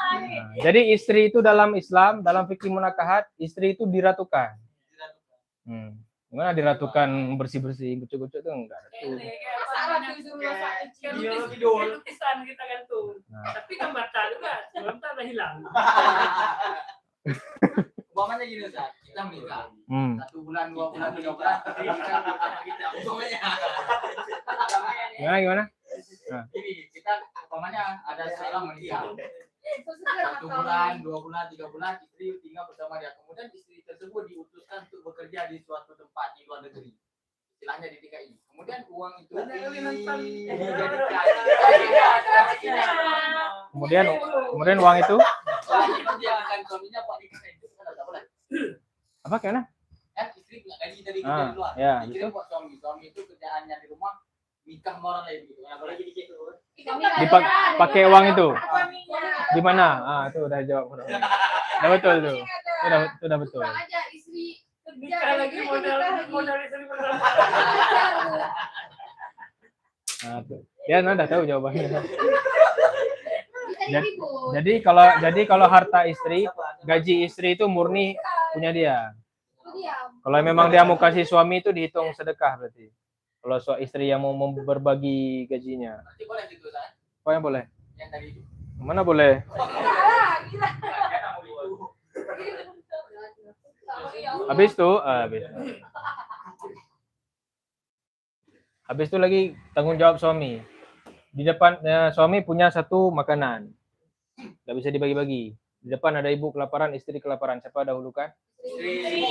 Nah, jadi istri itu dalam Islam, dalam fikih munakahat, istri itu diratukan. Gimana diratukan bersih-bersih, gucuk-gucuk itu enggak. Masalah tuh disuruh masak kecil. Kayak lukisan kita kan tuh. Nah, Tapi gambar tak juga, sebelum tak udah hilang. Umpamanya gini Ustaz, kita menikah 1 bulan, 2 bulan, 3 bulan, istri kita sama kita. Umpamanya. gimana? Ini kita umpamanya ada seorang menikah. 1 bulan, 2 bulan, 3 bulan istri tinggal bersama dia. Kemudian istri tersebut diutuskan untuk bekerja di suatu tempat di luar negeri. Istilahnya di TKI. Kemudian uang itu dijadikan Kemudian uang itu dijadikan suaminya buat nikah itu kan enggak boleh. apa kayaknya? Kan istri nggak gaji dari kerja di luar. Ya, Dikirim gitu. buat suami. Suami itu kerjaannya di rumah nikah sama orang lain gitu. Nggak boleh jadi gitu. Pakai uang itu. Suaminya. Di mana? Itu udah jawab. Udah betul tuh. Itu udah betul. Pulang aja istri kerja Nikah lagi modal modal istri modal. Nah, tuh. Dia udah tahu jawabannya. kita ribut. Jadi kalau harta istri, gaji istri itu murni punya dia. Diam. Kalau memang dia mau kasih suami itu dihitung sedekah berarti. Kalau istri yang mau berbagi gajinya. Nanti boleh gitu kan? Apa yang boleh? Yang tadi itu. Mana boleh? Habis itu lagi tanggung jawab suami. Di depan suami punya satu makanan, nggak bisa dibagi-bagi. Di depan ada ibu kelaparan, istri kelaparan. Siapa dahulukan? Istri.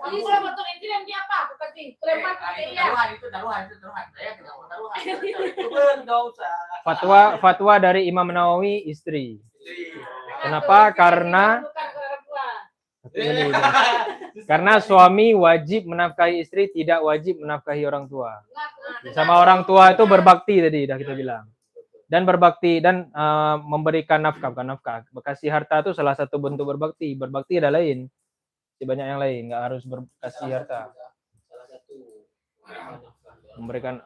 Kamu sudah betul istri dan dia apa? Bukan sih. Kelempar pakai dia. Taruhan. Saya tidak mau taruhan. Fatwa dari Imam Nawawi istri. Kenapa? Karena karena suami wajib menafkahi istri, tidak wajib menafkahi orang tua. Sama orang tua itu berbakti tadi dah kita bilang. Dan berbakti dan memberikan nafkah, bukan nafkah. Kasih harta itu salah satu bentuk berbakti. Berbakti ada lain. Banyak yang lain, nggak harus berkasih harta. Salah satu Memberikan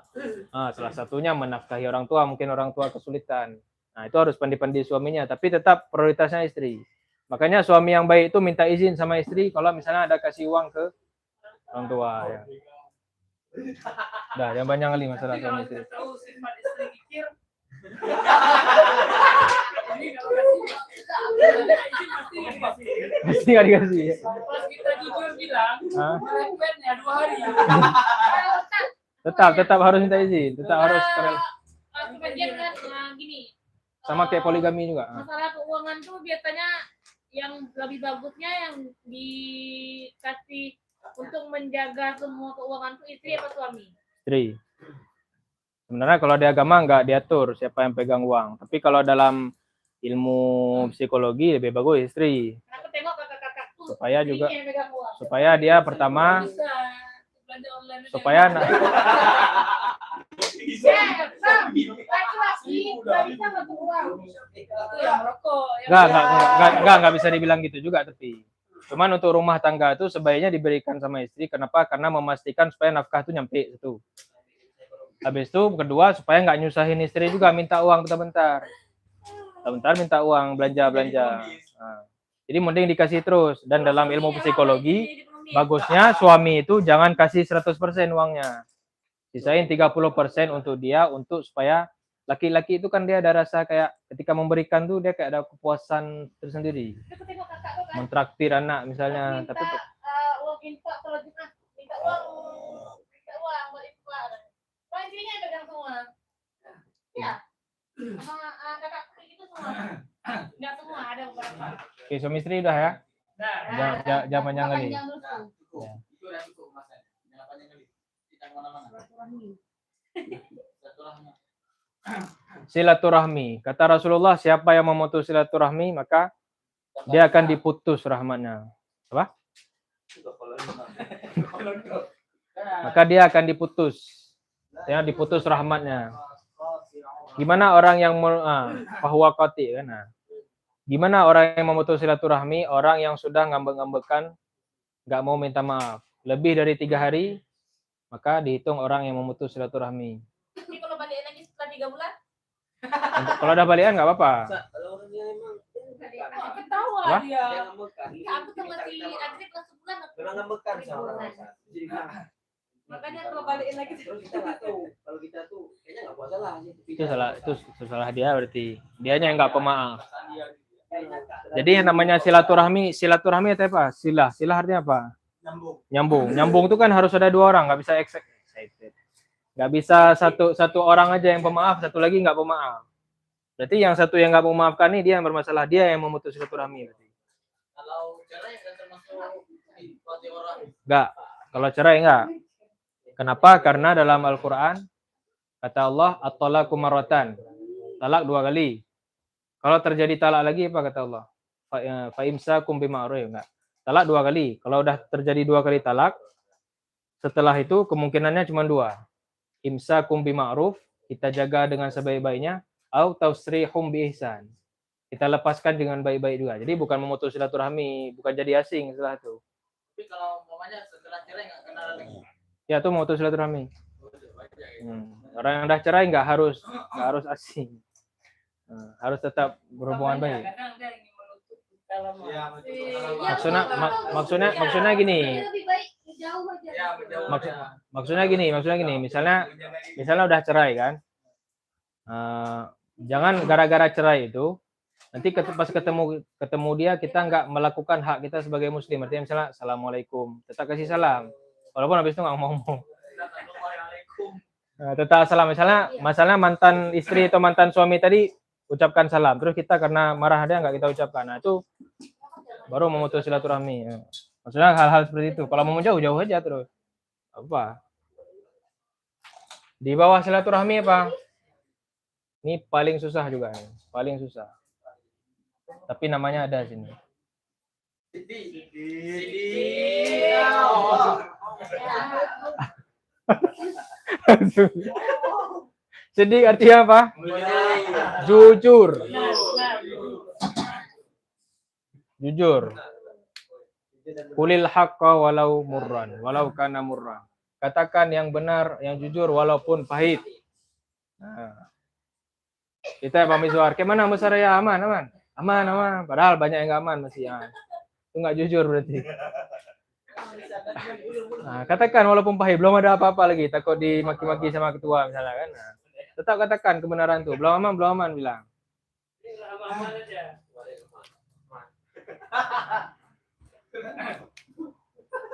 salah satunya menafkahi orang tua, mungkin orang tua kesulitan. Nah, itu harus pandai-pandai suaminya, tapi tetap prioritasnya istri. Makanya suami yang baik itu minta izin sama istri kalau misalnya ada kasih uang ke orang tua ya. Dah, yang banyak kali masalah suami istri. Tahu sifat istri kikir. Ini kalau kasih Pasti nggak dikasih. Ya. pas kita jujur bilang, Hah? requestnya 2 hari. Tetap harus minta izin, tetap harus Sebagian kan gini. sama kayak poligami juga. Masalah keuangan tuh biasanya yang lebih bagusnya yang dikasih untuk menjaga semua keuangan tuh istri apa suami? Istri. Sebenarnya kalau di agama nggak diatur siapa yang pegang uang, tapi kalau dalam ilmu psikologi lebih bagus istri. Karena aku tengok kakak-kakak tuh Supaya juga- istrinya yang megang uang. Supaya dia pertama Bisa belanja online aja. supaya Laki-laki nggak bisa ngatur uang. Itu yang merokok. nggak bisa dibilang gitu juga tapi Cuman untuk rumah tangga itu sebaiknya diberikan sama istri. Kenapa? Karena memastikan supaya nafkah itu nyampe itu. Habis itu kedua supaya nggak nyusahin istri juga minta uang bentar-bentar. Bentar minta uang belanja. Nah, jadi mending dikasih terus. Dan dalam ilmu psikologi bagusnya suami itu jangan kasih 100% uangnya. Sisain 30% untuk dia untuk supaya laki-laki itu kan dia ada rasa kayak ketika memberikan tuh dia kayak ada kepuasan tersendiri. Aku tengok kakak tuh kan. Mentraktir anak misalnya, Minta tapi uang infak kalau Jumat. Minta uang buat infak. Wah, intinya pegang semua. Iya. Sama kakak gitu semua. Enggak semua, ada beberapa. oke, suami istri udah ya. Nah, Jangan panjang kali. Cukup. Itu udah cukup Mas. Jangan panjang kali. Kita kemana-mana. Silaturahmi. Silaturahmi. Kata Rasulullah, siapa yang memutus silaturahmi maka dia akan diputus rahmatnya. Apa? Maka dia akan diputus. Ya, diputus rahmatnya. Gimana orang yang fahuwa qati kan? Nah. Gimana orang yang memutus silaturahmi? Orang yang sudah ngambek-ngambekan, nggak mau minta maaf. Lebih dari 3 hari, maka dihitung orang yang memutus silaturahmi. Tapi kalau balik lagi setelah 3 bulan, Kalau udah balikan nggak apa-apa. Kalau orangnya emang ketawa Apa? dia. dia ngambekan. Aku sama si Adri kelas sebulan. Memang ngambekan sama orang. Jadi Makanya kalau balikin lagi terus kita nggak tahu kalau kita tuh kayaknya nggak buat salah sih. Itu salah dia berarti. Dianya yang nggak pemaaf. Jadi yang namanya silaturahmi itu apa? Sila artinya apa? Nyambung itu kan harus ada 2 orang, nggak bisa excited. Nggak bisa satu orang aja yang pemaaf, satu lagi nggak pemaaf. Berarti yang satu yang nggak memaafkan ini dia yang bermasalah, dia yang memutus silaturahmi berarti. Kalau cerai kan termasuk suatu orang. Enggak. Kalau cerai enggak. Kenapa? Karena dalam Al-Qur'an kata Allah at-talaqu marratan. Talak 2 kali. Kalau terjadi talak lagi apa kata Allah? Fa imsakum bima'ruf enggak. Talak 2 kali. Kalau udah terjadi 2 kali talak, setelah itu kemungkinannya cuma 2. Imsakum bima'ruf, kita jaga dengan sebaik-baiknya, au tausrihum bi ihsan. Kita lepaskan dengan baik-baik juga. Jadi bukan memutus silaturahmi, bukan jadi asing setelah itu. Tapi kalau umpamanya setelah cerai nggak kenal lagi. Ya itu memutus silaturahmi. Orang yang udah cerai nggak harus asing. Harus tetap berhubungan baik. Kadang dia ingin menutup dalam Maksudnya gini. lebih baik jauh aja. Ya, menjauh. Maksudnya gini. Misalnya udah cerai kan. Jangan gara-gara cerai itu nanti pas ketemu dia kita nggak melakukan hak kita sebagai muslim. Artinya misalnya assalamualaikum, tetap kasih salam. Walaupun habis itu nggak ngomong. Tetap salam. Misalnya mantan istri atau mantan suami tadi ucapkan salam. Terus kita karena marah dia nggak kita ucapkan. Nah itu baru memutus silaturahmi. Maksudnya hal-hal seperti itu. Kalau mau jauh aja terus. Apa? Di bawah silaturahmi apa? Ini paling susah juga nih. Paling susah. Tapi namanya ada sini. Sedih artinya apa? Jujur. Qulil haqqa walau kana murran. Katakan yang benar, yang jujur walaupun pahit. Nah. Kita Pak Miswar, gimana besar ya? Aman. Padahal banyak yang nggak aman masih. Itu nggak jujur berarti. Nah, katakan walaupun pahit, belum ada apa-apa lagi, takut dimaki-maki sama ketua misalnya kan. Nah, tetap katakan kebenaran itu. Belum aman bilang.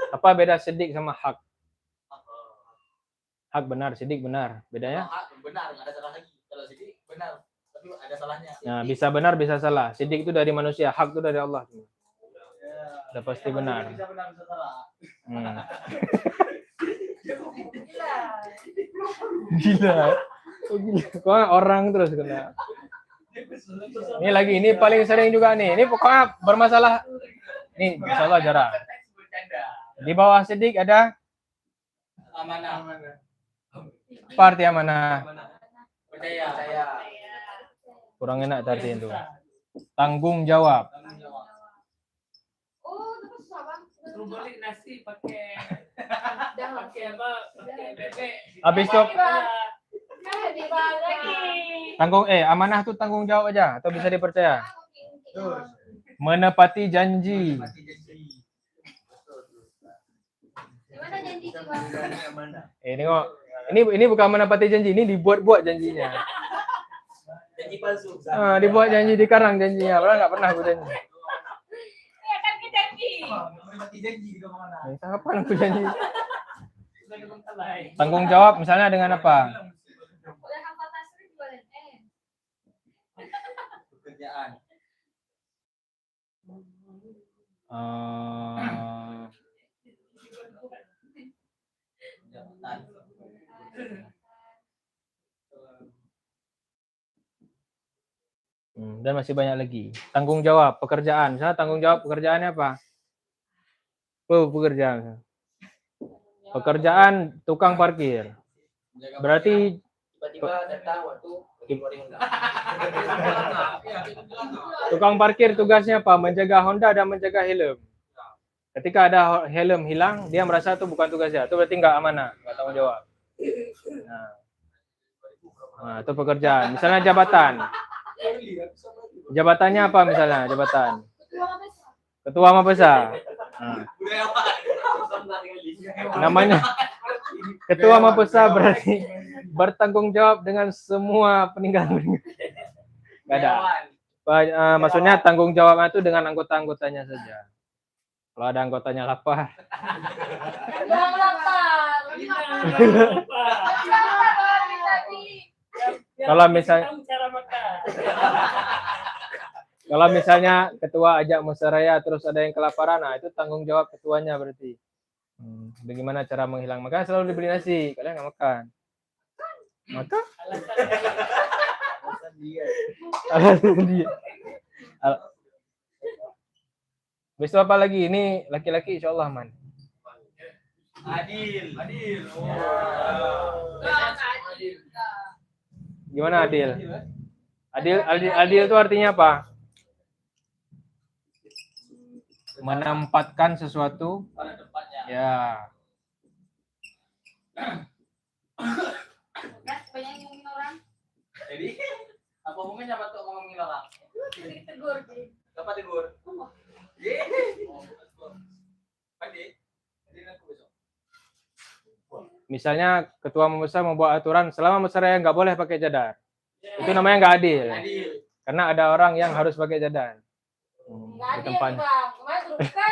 Apa beda sidik sama hak? Hak benar, sidik benar. Bedanya? Hak benar, nggak ada salah lagi. Kalau sidik benar, tapi ada salahnya. Nah, bisa benar, bisa salah. Sidik itu dari manusia, hak itu dari Allah. Udah pasti benar. Bisa benar, bisa salah. Gila. Oh, gila. Kok orang terus kena. Ini paling sering juga nih. Ini pokoknya bermasalah. Nih, insyaallah jarang. Di bawah sidik ada Amanah. apa arti amanah? Percaya. Kurang enak arti itu. Tanggung jawab. Oh, terus suruh beli nasi pakai apa? Pakai bebek. Habis itu Dibahas lagi. amanah tuh tanggung jawab aja atau bisa dipercaya? Menepati janji. Gimana janji Bang? Tengok. Ini bukan menepati janji, ini dibuat-buat janjinya. Janji palsu. Dibuat janji dikarang janjinya, padahal nggak pernah aku janji. Ya kan kita janji. Mati janji di mana? Kapan aku janji? Sudah ketemu salah. Tanggung jawab misalnya dengan apa? Udah hafal tasrif boleh. Pekerjaan. Jabatan. Dan masih banyak lagi. Tanggung jawab pekerjaan. Misalnya tanggung jawab pekerjaannya apa? Pekerjaan. Pekerjaan tukang parkir. Berarti Tiba-tiba datang waktu keluarin enggak. tukang parkir tugasnya apa? Menjaga Honda dan menjaga helm. Ketika ada helm hilang, dia merasa itu bukan tugasnya. Itu berarti nggak amanah, nggak tanggung jawab. Nah, itu pekerjaan. Misalnya jabatan. Jabatannya apa misalnya? Jabatan. Ketua Mapesa. Namanya Ketua Mapesa berarti bertanggung jawab dengan semua peninggalan. Nggak ada. Maksudnya tanggung jawabnya itu dengan anggota-anggotanya saja. Kalau ada anggotanya lapar. Jangan lapar. Kalau misalnya cara makan. Kalau misalnya ketua ajak musyawarah terus ada yang kelaparan, nah itu tanggung jawab ketuanya berarti. Bagaimana cara menghilang? Makanya selalu dibeli nasi, kalian nggak makan. Maka alasan dia. Besok apa lagi? Ini laki-laki insya Allah aman. Adil. Gimana adil? Adil itu artinya apa? Menempatkan sesuatu Pada tempatnya. ya. Banyak ngomongin orang. Jadi apa mungkin siapa tuh ngomongin orang? Ditegur. Dapat tegur. Pagi. Jadi aku besok. Misalnya ketua Mapesa membuat aturan selama musyawarah nggak boleh pakai cadar. Itu namanya nggak adil. Adil. Karena ada orang yang harus pakai cadar. Nggak Di adil tempatnya. Bang. Kemarin suruh buka.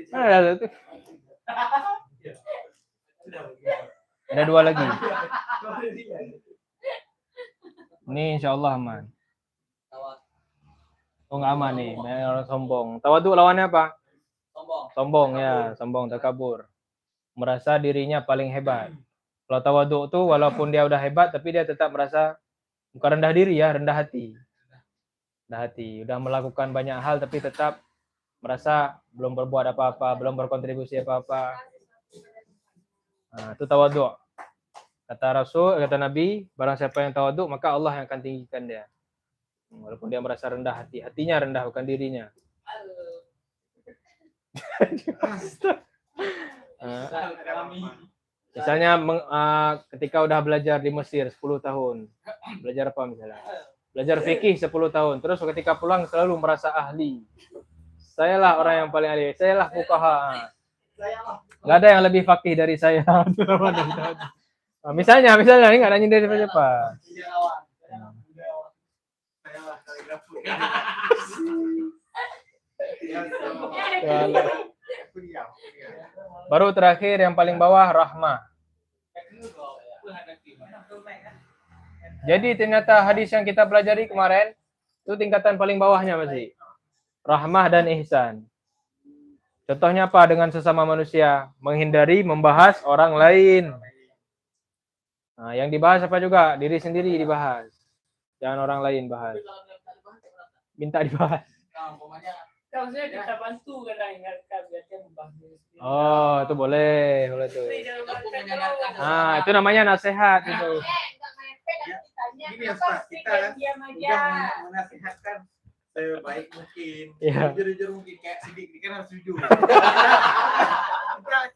Ada itu. Ada dua lagi. Ini insya Allah aman. Oh nggak aman nih, banyak orang sombong. Tawadhu lawannya apa? Sombong ya, sombong takabur. Merasa dirinya paling hebat. Kalau tawadhu tuh walaupun dia udah hebat tapi dia tetap merasa bukan rendah diri ya, rendah hati. Rendah hati, udah melakukan banyak hal tapi tetap merasa belum berbuat apa-apa, belum berkontribusi apa-apa. Nah, itu tawadhu. Kata Rasul, kata Nabi, barang siapa yang tawadhu maka Allah yang akan tinggikan dia. Walaupun dia merasa rendah hati, hatinya rendah bukan dirinya. Misalnya ketika udah belajar di Mesir 10 tahun. Belajar apa misalnya? Belajar fikih 10 tahun. Terus ketika pulang selalu merasa ahli. Sayalah orang yang paling ahli. Sayalah fuqaha. Enggak ada yang lebih fakih dari saya. Misalnya ini enggak ada nyindir siapa-siapa. Baru terakhir yang paling bawah rahmah. Jadi ternyata hadis yang kita pelajari kemarin itu tingkatan paling bawahnya masih rahmah dan ihsan. Contohnya apa dengan sesama manusia? Menghindari membahas orang lain. Nah, yang dibahas apa juga? Diri sendiri dibahas. Jangan orang lain bahas. Minta dibahas. Kalau saya kita bantu kadang ingatkan biar dia membahas diri sendiri. Oh, itu boleh tuh. Nah, itu namanya nasihat itu. Nggak mepet nanti ditanya. Ini Apa Ustaz, sih kita yang diam aja. menasihatkan sebaik mungkin, Iya. jujur mungkin kayak sedikit kan harus jujur.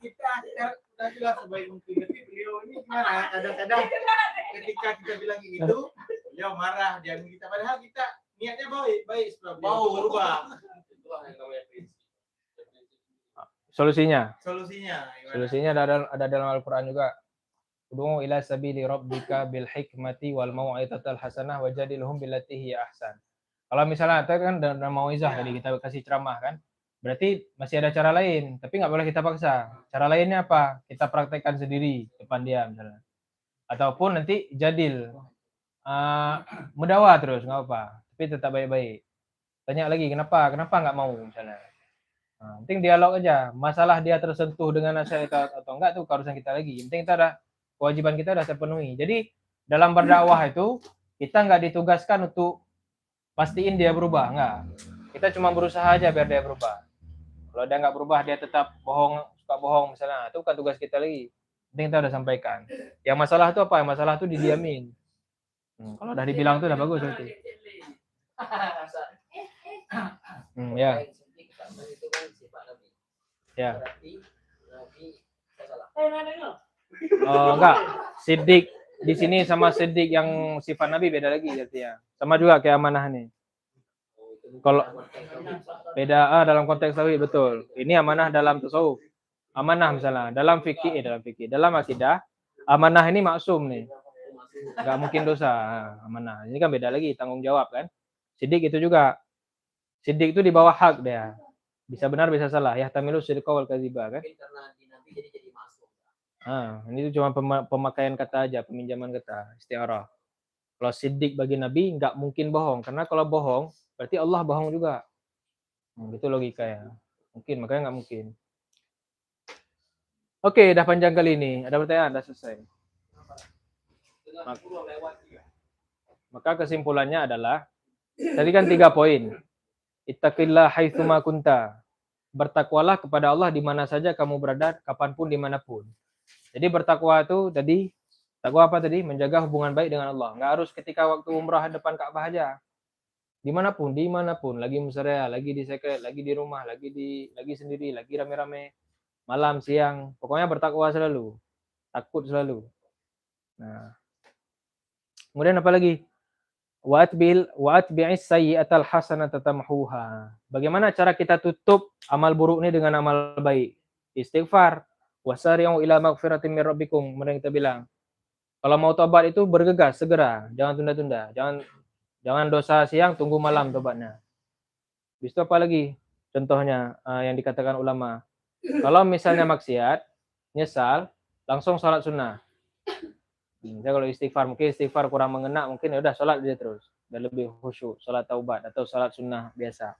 kita bilang sebaik mungkin, tapi beliau ini gimana? Kadang-kadang ketika kita bilang gitu, beliau marah dan kita padahal kita niatnya baik supaya beliau berubah. Solusinya Solusinya ada dalam Al-Qur'an juga. Ud'u ila sabili rabbika bil hikmati wal mau'izatil hasanah wajadilhum billati hiya ahsan. Kalau misalnya itu kan dalam mau'izah tadi kita kasih ceramah kan. Berarti masih ada cara lain, tapi nggak boleh kita paksa. Cara lainnya apa? Kita praktekkan sendiri depan dia misalnya. Ataupun nanti jadil. Mudawa terus nggak apa, tapi tetap baik-baik. Tanya lagi kenapa nggak mau misalnya. Penting dialog aja. Masalah dia tersentuh dengan nasihat atau enggak tuh urusan kita lagi. Yang penting kita ada kewajiban kita udah terpenuhi. Jadi dalam berdakwah itu kita nggak ditugaskan untuk pastiin dia berubah, enggak. Kita cuma berusaha aja biar dia berubah. Kalau dia nggak berubah, dia tetap suka bohong misalnya, itu bukan tugas kita lagi. Penting kita udah sampaikan. Yang masalah itu apa? Yang masalah itu didiamin. Kalau udah dibilang tuh udah bagus berarti. Ya. Ya. Enggak. Siddiq di sini sama siddiq yang sifat Nabi beda lagi artinya. Sama juga kayak amanah nih. Kalau beda dalam konteks tauhid betul. Ini amanah dalam tasawuf. Amanah misalnya dalam fikih, dalam akidah, amanah ini maksum nih. Enggak mungkin dosa. Amanah. Ini kan beda lagi, tanggung jawab kan. Siddiq itu juga. Siddiq itu di bawah hak dia. Bisa benar bisa salah. Ya tamilu sidqa wal kadziba kan. Karena di Nabi jadi masuk. Ini cuma pemakaian kata aja, peminjaman kata, istiarah. Kalau siddiq bagi Nabi nggak mungkin bohong, karena kalau bohong berarti Allah bohong juga. Itu logika ya. Mungkin, makanya nggak mungkin. Oke, dah panjang kali ini. Ada pertanyaan? Dah selesai. Maka kesimpulannya adalah, tadi kan 3 poin. Ittaqillah haitsuma kunta. Bertakwalah kepada Allah di mana saja kamu berada, kapanpun, dimanapun. Jadi bertakwa itu tadi, takwa apa tadi? Menjaga hubungan baik dengan Allah. Nggak harus ketika waktu umrah depan Ka'bah aja. Dimanapun, lagi musyawarah, lagi di sekret, lagi di rumah, lagi sendiri, lagi rame-rame, malam, siang, pokoknya bertakwa selalu, takut selalu. Nah, kemudian apa lagi? Wa'atbi'is sayyi'atal hasanata tamhuha. Bagaimana cara kita tutup amal buruk ini dengan amal baik? Istighfar. Wasari'u ila maghfiratin mir rabbikum. Kemudian kita bilang, kalau mau tobat itu bergegas, segera, jangan tunda-tunda, jangan dosa siang, tunggu malam tobatnya. Habis itu apa lagi? Contohnya yang dikatakan ulama. Kalau misalnya maksiat, nyesal, langsung sholat sunnah. Misalnya kalau istighfar kurang mengena, mungkin ya udah sholat dia terus, dan lebih khusyuk, sholat taubat atau sholat sunnah biasa.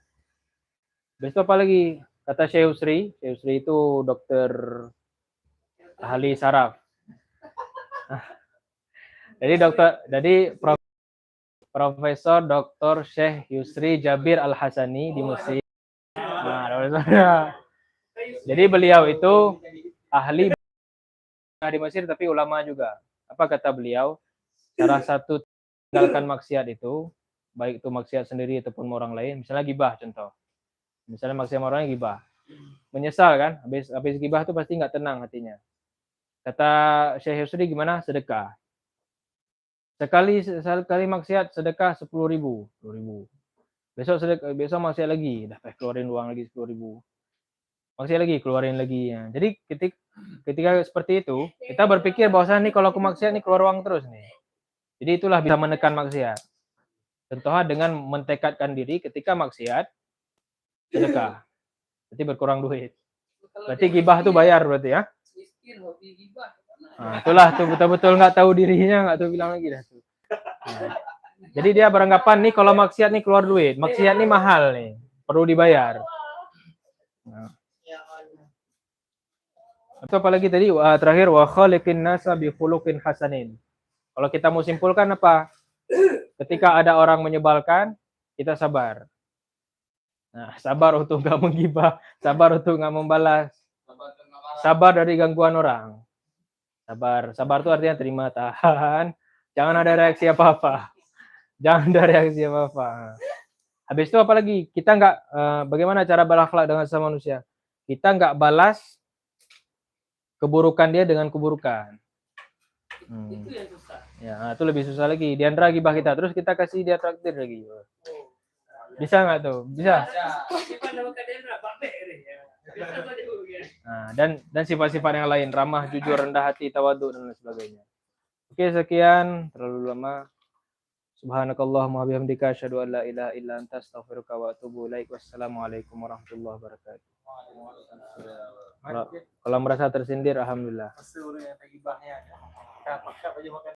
Habis itu apa lagi? Kata Syekh Yusri itu dokter ahli saraf. Jadi Profesor Dr. Syekh Yusri Jabir Al-Hasani di Mesir. Jadi beliau itu ahli di Mesir tapi ulama juga. Apa kata beliau? Salah satu tinggalkan maksiat itu, baik itu maksiat sendiri ataupun orang lain, misalnya gibah contoh. Misalnya maksiat orang lain gibah. Menyesal kan? Habis gibah itu pasti nggak tenang hatinya. Kata Syekh Yusri gimana? Sedekah. Sekali maksiat sedekah 10.000. Besok maksiat lagi, dah keluarin uang lagi 10.000. Maksiat lagi, keluarin lagi. Ya. Jadi ketika seperti itu, kita berpikir bahwasanya nih kalau aku maksiat nih keluar uang terus nih. Jadi itulah bisa menekan maksiat. Contohnya dengan mentekadkan diri ketika maksiat sedekah. Berarti berkurang duit. Berarti gibah itu bayar berarti ya. Nah, itulah tuh betul-betul nggak tahu dirinya, nggak tahu bilang lagi dah tuh. Nah, jadi dia beranggapan nih kalau maksiat nih keluar duit, maksiat nih mahal nih, perlu dibayar. Nah. Itu apalagi tadi terakhir wa khaliqin nasa bi khuluqin hasanin. Kalau kita mau simpulkan apa? Ketika ada orang menyebalkan, kita sabar. Nah, sabar untuk nggak menggibah, sabar untuk nggak membalas, sabar dari gangguan orang. Sabar itu artinya terima, tahan, jangan ada reaksi apa-apa. Habis itu apa lagi? Kita nggak bagaimana cara berakhlak dengan sesama manusia? Kita nggak balas keburukan dia dengan keburukan. Itu yang susah. Ya, itu lebih susah lagi. Dia antara gibah kita, terus kita kasih dia traktir lagi. Bisa nggak tuh? Bisa. Nah, dan sifat-sifat yang lain, ramah, jujur, rendah hati, tawadhu dan lain sebagainya. Oke, sekian. Terlalu lama. Subhanakallahumma wabihamdika asyhadu an la ilaha illa anta astaghfiruka wa atubu ilaik. Wassalamualaikum warahmatullahi wabarakatuh. Kalau merasa tersindir, alhamdulillah. Masuk yang gibahnya. Paksa aja makan.